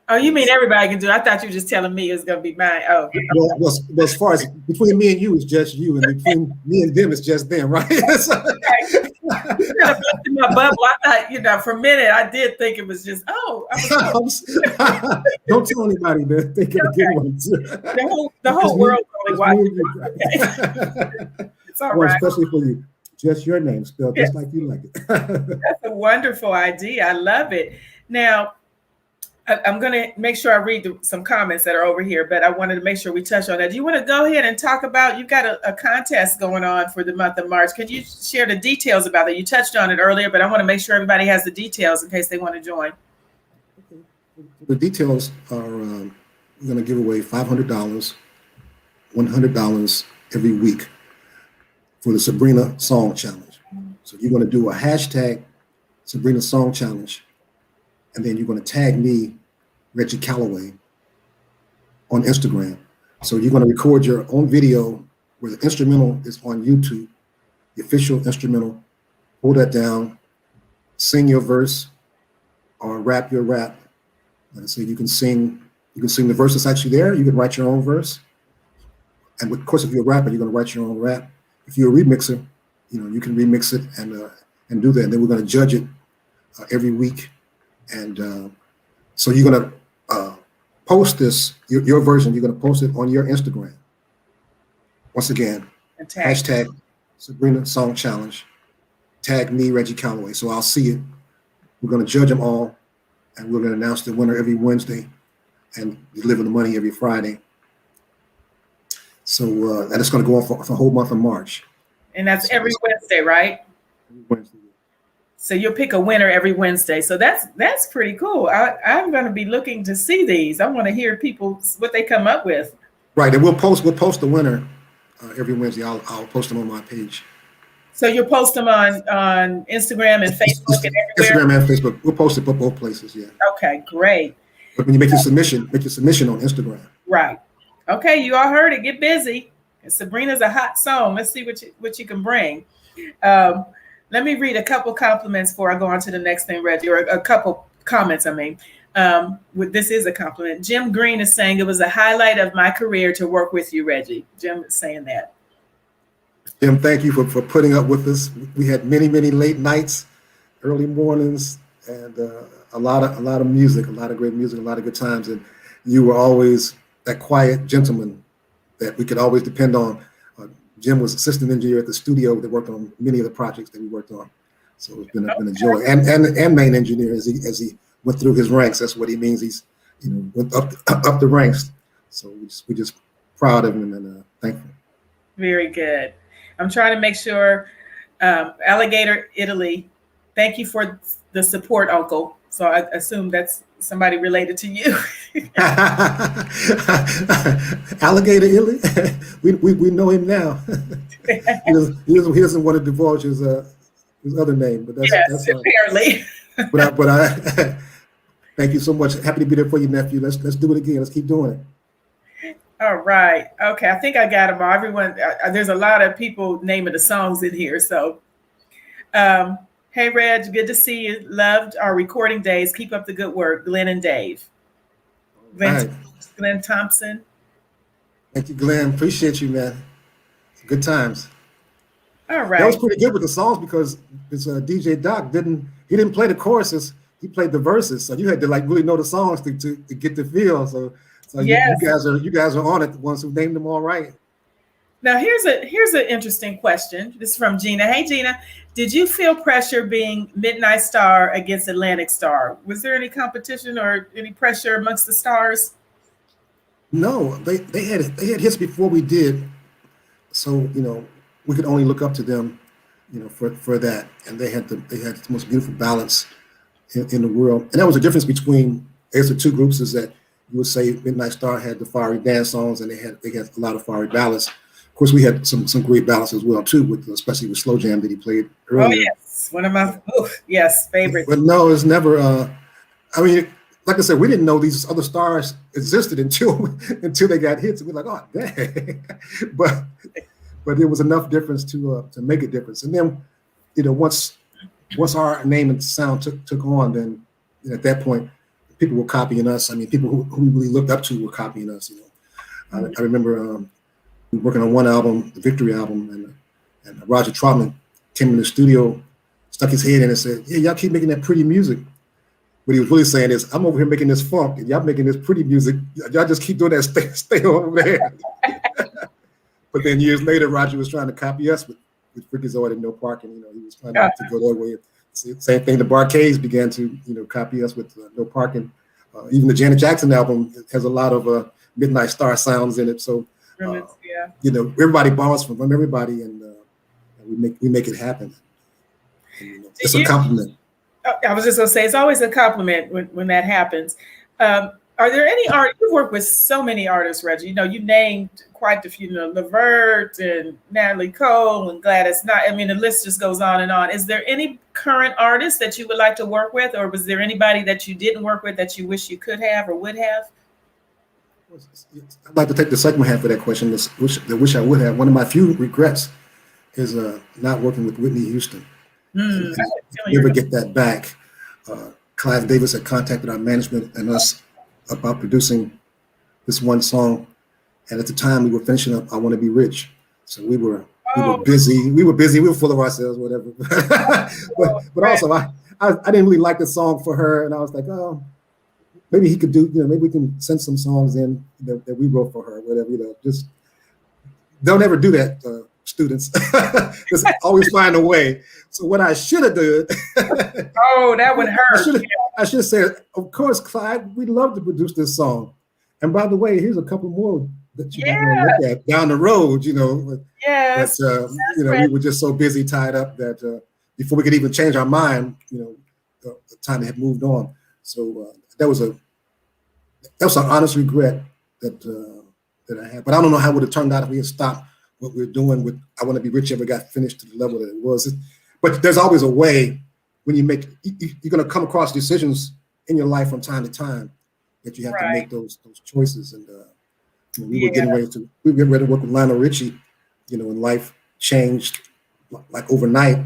Oh, you mean everybody can do it? I thought you were just telling me it's going to be mine. Oh. Well, as far as between me and you, it's just you, and between me and them, it's just them, right? My bubble. I thought, for a minute, I did think it was just, Don't tell anybody that they can get one. The whole world only watching. It's all right. Especially for you. Just your name spelled just like you like it. That's a wonderful idea. I love it. Now, I'm going to make sure I read some comments that are over here, but I wanted to make sure we touch on that. Do you want to go ahead and talk about, you've got a contest going on for the month of March. Can you share the details about it? You touched on it earlier, but I want to make sure everybody has the details in case they want to join. The details are we're going to give away $500, $100 every week for the Sabrina Song Challenge. So you're going to do a hashtag Sabrina Song Challenge, and then you're going to tag me, Reggie Calloway, on Instagram. So you're going to record your own video where the instrumental is on YouTube, the official instrumental. Hold that down, sing your verse, or rap your rap. So you can sing the verse that's actually there. You can write your own verse. And of course, if you're a rapper, you're going to write your own rap. If you're a remixer, you can remix it and do that. And then we're going to judge it every week. And so you're going to post this, your version, you're going to post it on your Instagram. Once again, hashtag Sabrina Song Challenge. Tag me, Reggie Calloway. So I'll see it. We're going to judge them all. And we're going to announce the winner every Wednesday and deliver the money every Friday. So and it's going to go on for the whole month of March. And that's every Wednesday, right? Every Wednesday. So you'll pick a winner every Wednesday. So that's pretty cool. I'm going to be looking to see these. I want to hear people what they come up with. Right, and we'll post the winner every Wednesday. I'll post them on my page. So you'll post them on Instagram and Facebook and everywhere? Instagram and Facebook. We'll post it both places, yeah. Okay, great. But when you make your submission on Instagram. Right. Okay, you all heard it. Get busy. Sabrina's a hot song. Let's see what you can bring. Let me read a couple compliments before I go on to the next thing, Reggie, or a couple comments, I mean. This is a compliment. Jim Green is saying it was a highlight of my career to work with you, Reggie. Jim is saying that. Jim, thank you for putting up with us. We had many late nights, early mornings, and a lot of music, a lot of great music, a lot of good times. And you were always that quiet gentleman that we could always depend on. Jim was assistant engineer at the studio that worked on many of the projects that we worked on. So it's been a joy. And main engineer as he went through his ranks. That's what he means. He's went up the ranks. So we're just proud of him and thankful. Very good. I'm trying to make sure, Alligator Italy, thank you for the support, Uncle. So I assume that's somebody related to you. Alligator Illy, we know him now. he doesn't want to divulge his other name, but that's apparently. But I thank you so much. Happy to be there for you, nephew. Let's do it again. Let's keep doing it. All right. Okay. I think I got them all. Everyone, there's a lot of people naming the songs in here. So, hey, Reg, good to see you. Loved our recording days. Keep up the good work. Glenn and Dave. Glenn Thompson. Thank you, Glenn. Appreciate you, man. Good times. All right. That was pretty good with the songs because it's DJ Doc didn't play the choruses. He played the verses. So you had to like really know the songs to get the feel. So yes. you guys are on it, the ones who named them all right. Now here's an interesting question. This is from Gina. Hey Gina, did you feel pressure being Midnight Star against Atlantic Star? Was there any competition or any pressure amongst the stars? No, they had hits before we did. So, we could only look up to them, for that. And they had the most beautiful balance in the world. And that was the difference between, I guess, the two groups is that you would say Midnight Star had the fiery dance songs and they had a lot of fiery ballads. Of course, we had some great ballads as well too, especially with Slow Jam that he played earlier. Oh yes, one of my favorites. But no, it's never. I mean, like I said, we didn't know these other stars existed until they got hits, and we're like, oh dang! but there was enough difference to make a difference. And then, once our name and sound took on, then at that point, people were copying us. I mean, people who we really looked up to were copying us. I remember working on one album, the Victory album, and Roger Troutman came in the studio, stuck his head in and said, "Yeah, y'all keep making that pretty music." What he was really saying is, "I'm over here making this funk, and y'all making this pretty music. Y'all just keep doing that. Stay over there." But then years later, Roger was trying to copy us with Freakazoid and No Parking. He was trying to go that way. Same thing. The Barcades began to copy us with No Parking. Even the Janet Jackson album has a lot of Midnight Star sounds in it. So. Everybody borrows from everybody, and we make it happen. And, it's a compliment. I was just gonna say it's always a compliment when that happens. Are there any artists you've worked with? So many artists, Reggie. You named quite a few. Levert and Natalie Cole and Gladys Knight. I mean, the list just goes on and on. Is there any current artists that you would like to work with, or was there anybody that you didn't work with that you wish you could have or would have? I'd like to take the second half of that question. I wish I would have. One of my few regrets is not working with Whitney Houston. Never get that back. Clive Davis had contacted our management and us about producing this one song, and at the time we were finishing up "I Want to Be Rich," so we were busy. We were busy. We were full of ourselves, whatever. but also, I didn't really like the song for her, and I was like, oh. Maybe he could do, maybe we can send some songs in that we wrote for her, whatever, just don't ever do that, students. Just always find a way. So what I should have done. That would hurt. I should have said, of course, Clyde, we'd love to produce this song. And by the way, here's a couple more that you might want to look at down the road, Yes. But, we were just so busy, tied up that before we could even change our mind, the time had moved on. So, that was an honest regret that I had, but I don't know how it would have turned out if we had stopped what we were doing with "I Want to Be Rich" ever got finished to the level that it was. But there's always a way when you're going to come across decisions in your life from time to time that you have to make those choices. And we were getting ready to work with Lionel Richie, when life changed like overnight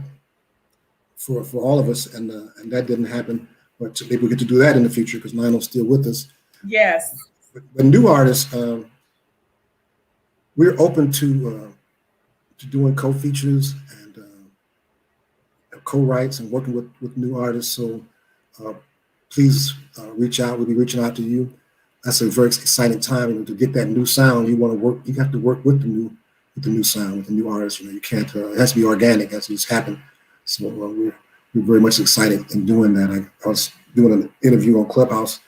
for all of us, and that didn't happen. But maybe we'll get to do that in the future because Lionel's still with us. Yes. But new artists, we're open to doing co-features and co-writes and working with new artists. So please reach out. We'll be reaching out to you. That's a very exciting time. To get that new sound, you have to work with the new sound, with the new artists. You can't. It has to be organic. It has to just happen. So we're very much excited in doing that. I was doing an interview on Clubhouse,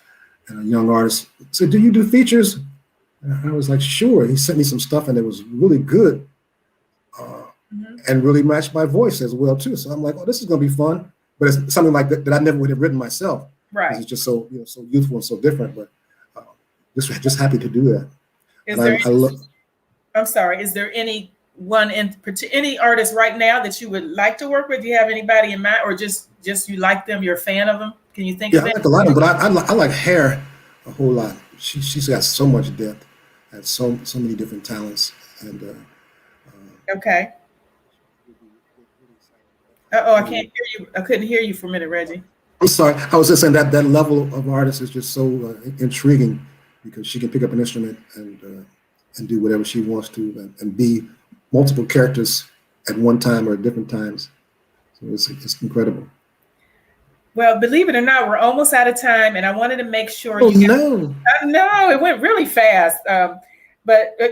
and a young artist said, "Do you do features?" And I was like, "Sure." He sent me some stuff, and it was really good, and really matched my voice as well too. So I'm like, "Oh, this is going to be fun." But it's something like that I never would have written myself. Right. It's just so so youthful and so different. But just happy to do that. Is there? I'm sorry. Is there any one any artist right now that you would like to work with? Do you have anybody in mind, or just you like them? You're a fan of them? Can you think of it? I like a lot of them, but I like Hair a whole lot. She's got so much depth and so many different talents. And okay. I can't hear you. I couldn't hear you for a minute, Reggie. I'm sorry. I was just saying that level of artist is just so intriguing, because she can pick up an instrument and do whatever she wants to, and be multiple characters at one time or at different times. So it's incredible. Well, believe it or not, we're almost out of time, and I wanted to make sure. Oh, no. I know it went really fast, but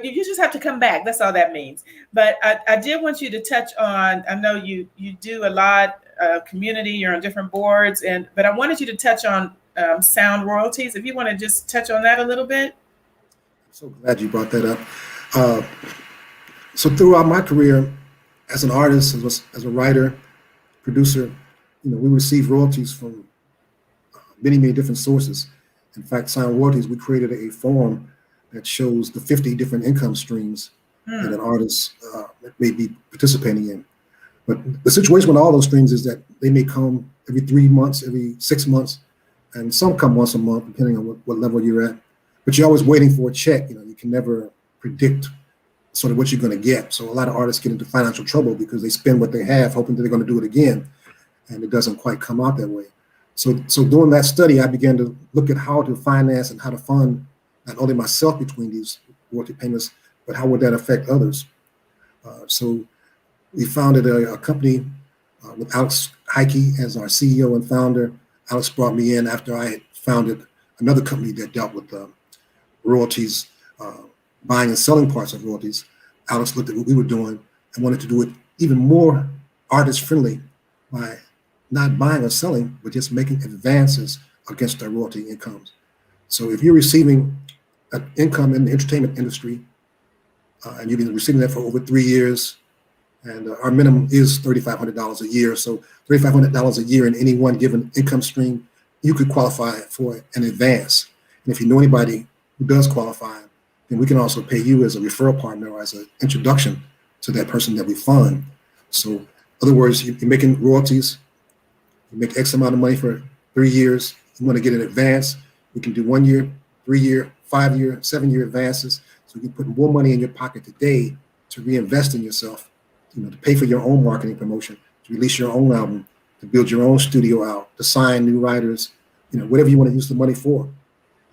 you just have to come back. That's all that means. But I did want you to touch on. I know you do a lot of community. You're on different boards, but I wanted you to touch on sound royalties. If you want to just touch on that a little bit. I'm so glad you brought that up. So throughout my career as an artist, as a writer, producer, we receive royalties from many different sources. In fact, sound royalties, we created a form that shows the 50 different income streams that an artist may be participating in. But the situation with all those streams is that they may come every 3 months, every 6 months, and some come once a month, depending on what level you're at. But you're always waiting for a check. You can never predict sort of what you're going to get. So a lot of artists get into financial trouble because they spend what they have, hoping that they're going to do it again, and it doesn't quite come out that way. So during that study, I began to look at how to finance and how to fund not only myself between these royalty payments, but how would that affect others. So we founded a company with Alex Heike as our CEO and founder. Alex brought me in after I had founded another company that dealt with royalties, buying and selling parts of royalties. Alex looked at what we were doing and wanted to do it even more artist-friendly by not buying or selling, but just making advances against their royalty incomes. So if you're receiving an income in the entertainment industry, and you've been receiving that for over 3 years, and our minimum is $3,500 a year. So $3,500 a year in any one given income stream, you could qualify for an advance. And if you know anybody who does qualify, then we can also pay you as a referral partner or as an introduction to that person that we fund. So in other words, you're making royalties, you make X amount of money for 3 years, you want to get an advance, we can do 1 year, 3 year, 5 year, 7 year advances. So you can put more money in your pocket today to reinvest in yourself, to pay for your own marketing promotion, to release your own album, to build your own studio out, to sign new writers, whatever you want to use the money for.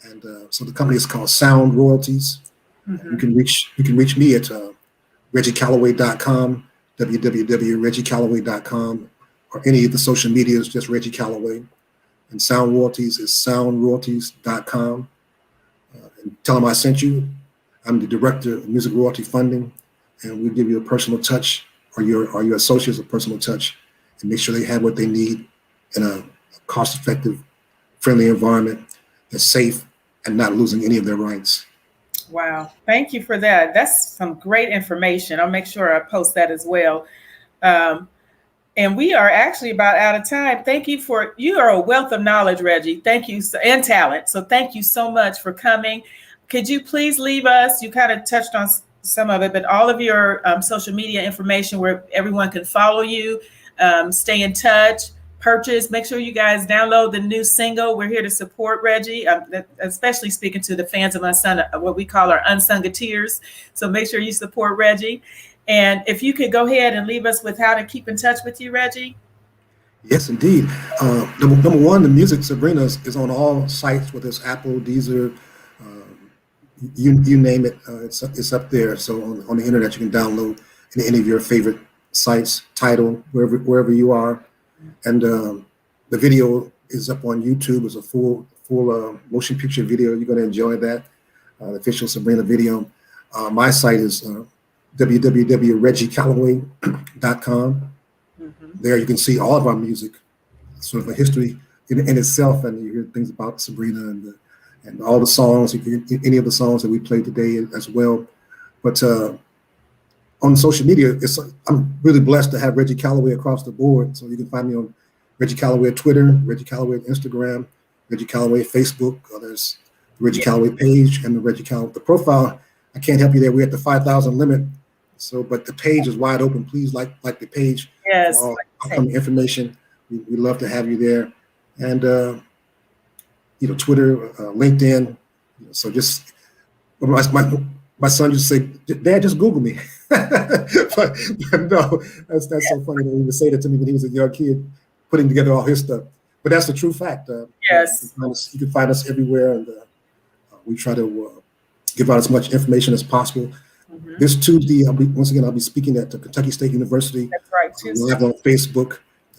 And so the company is called Sound Royalties. You can reach me at ReggieCalloway.com, www.ReggieCalloway.com, or any of the social medias, just Reggie Calloway. And Sound Royalties is SoundRoyalties.com. And tell them I sent you. I'm the director of music royalty funding, and we'll give you a personal touch, or your associates a personal touch, and make sure they have what they need in a cost-effective, friendly environment that's safe and not losing any of their rights. Wow. Thank you for that. That's some great information. I'll make sure I post that as well. And we are actually about out of time. Thank you you are a wealth of knowledge, Reggie. Thank you, and talent. So thank you so much for coming. Could you please leave us, you kind of touched on some of it, but all of your social media information where everyone can follow you, stay in touch, purchase. Make sure you guys download the new single. We're here to support Reggie, especially speaking to the fans of Unsung, what we call our Unsungateers. So make sure you support Reggie. And if you could go ahead and leave us with how to keep in touch with you, Reggie. Yes, indeed. Number one, the music Sabrina is on all sites, whether it's Apple, Deezer, you name it, it's up there. So on the internet, you can download any of your favorite sites, Tidal, wherever you are. And the video is up on YouTube. It's a full motion picture video. You're going to enjoy that. The official Sabrina video. My site is www.ReggieCalloway.com. There you can see all of our music, sort of a history in itself, and you hear things about Sabrina and all the songs, any of the songs that we played today as well. But on social media, I'm really blessed to have Reggie Calloway across the board. So you can find me on Reggie Calloway at Twitter, Reggie Calloway at Instagram, Reggie Calloway Facebook. There's the Reggie Calloway page and the Reggie Calloway. The profile, I can't help you there. We're at the 5,000 limit. So, but the page is wide open. Please like the page Yes. for all upcoming information. We love to have you there. And, Twitter, LinkedIn. So just, my son used to say, Dad, just Google me. but no, that's so funny that he would say that to me when he was a young kid, putting together all his stuff. But that's the true fact. Yes. You can find us everywhere, and we try to give out as much information as possible. Mm-hmm. This Tuesday, I'll be speaking at Kentucky State University. That's right. We'll have on Facebook.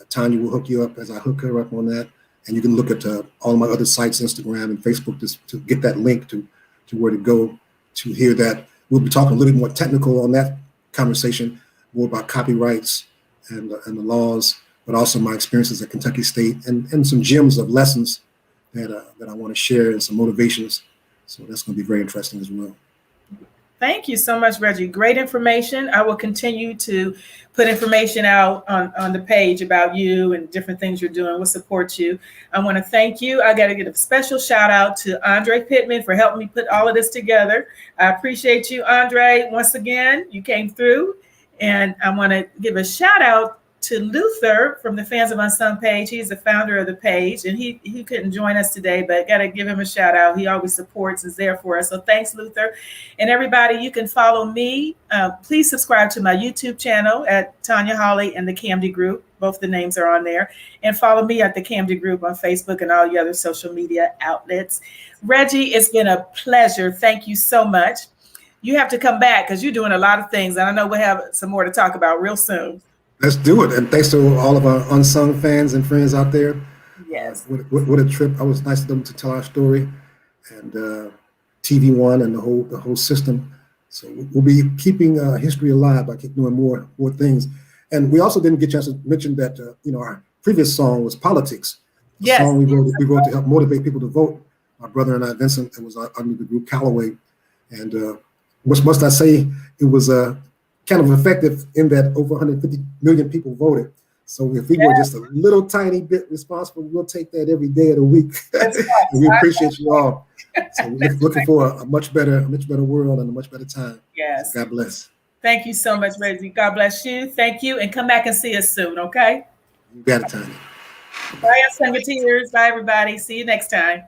Tanya will hook you up as I hook her up on that. And you can look at all my other sites, Instagram and Facebook, to get that link to where to go to hear that. We'll be talking a little bit more technical on that conversation, more about copyrights and the laws, but also my experiences at Kentucky State and some gems of lessons that I want to share and some motivations. So that's going to be very interesting as well. Thank you so much, Reggie. Great information. I will continue to put information out on the page about you and different things you're doing. We'll support you. I want to thank you. I got to give a special shout out to Andre Pittman for helping me put all of this together. I appreciate you, Andre. Once again, you came through. And I want to give a shout out to Luther from the Fans of Unsung page. He's the founder of the page, and he couldn't join us today, but got to give him a shout out. He always supports, is there for us. So thanks, Luther. And everybody, you can follow me. Please subscribe to my YouTube channel at Tanya Hawley and the KAMDI Group. Both the names are on there. And follow me at the KAMDI Group on Facebook and all the other social media outlets. Reggie, it's been a pleasure. Thank you so much. You have to come back because you're doing a lot of things. And I know we'll have some more to talk about real soon. Let's do it. And thanks to all of our unsung fans and friends out there. Yes. What a trip. I was nice of them to tell our story, and TV One and the whole system. So we'll be keeping history alive by keep doing more things. And we also didn't get a chance to mention that our previous song was Politics. The song we wrote to help motivate people to vote. My brother and I, Vincent, it was under the group Calloway. And what must I say? It was kind of effective in that over 150 million people voted. So if we were just a little tiny bit responsible, we'll take that every day of the week. And we appreciate you all. So we're looking for a much better world and a much better time. Yes. So God bless. Thank you so much, Reggie. God bless you. Thank you. And come back and see us soon, okay? You got it, Tanya. Bye, Unsungeteers. Bye, everybody. See you next time.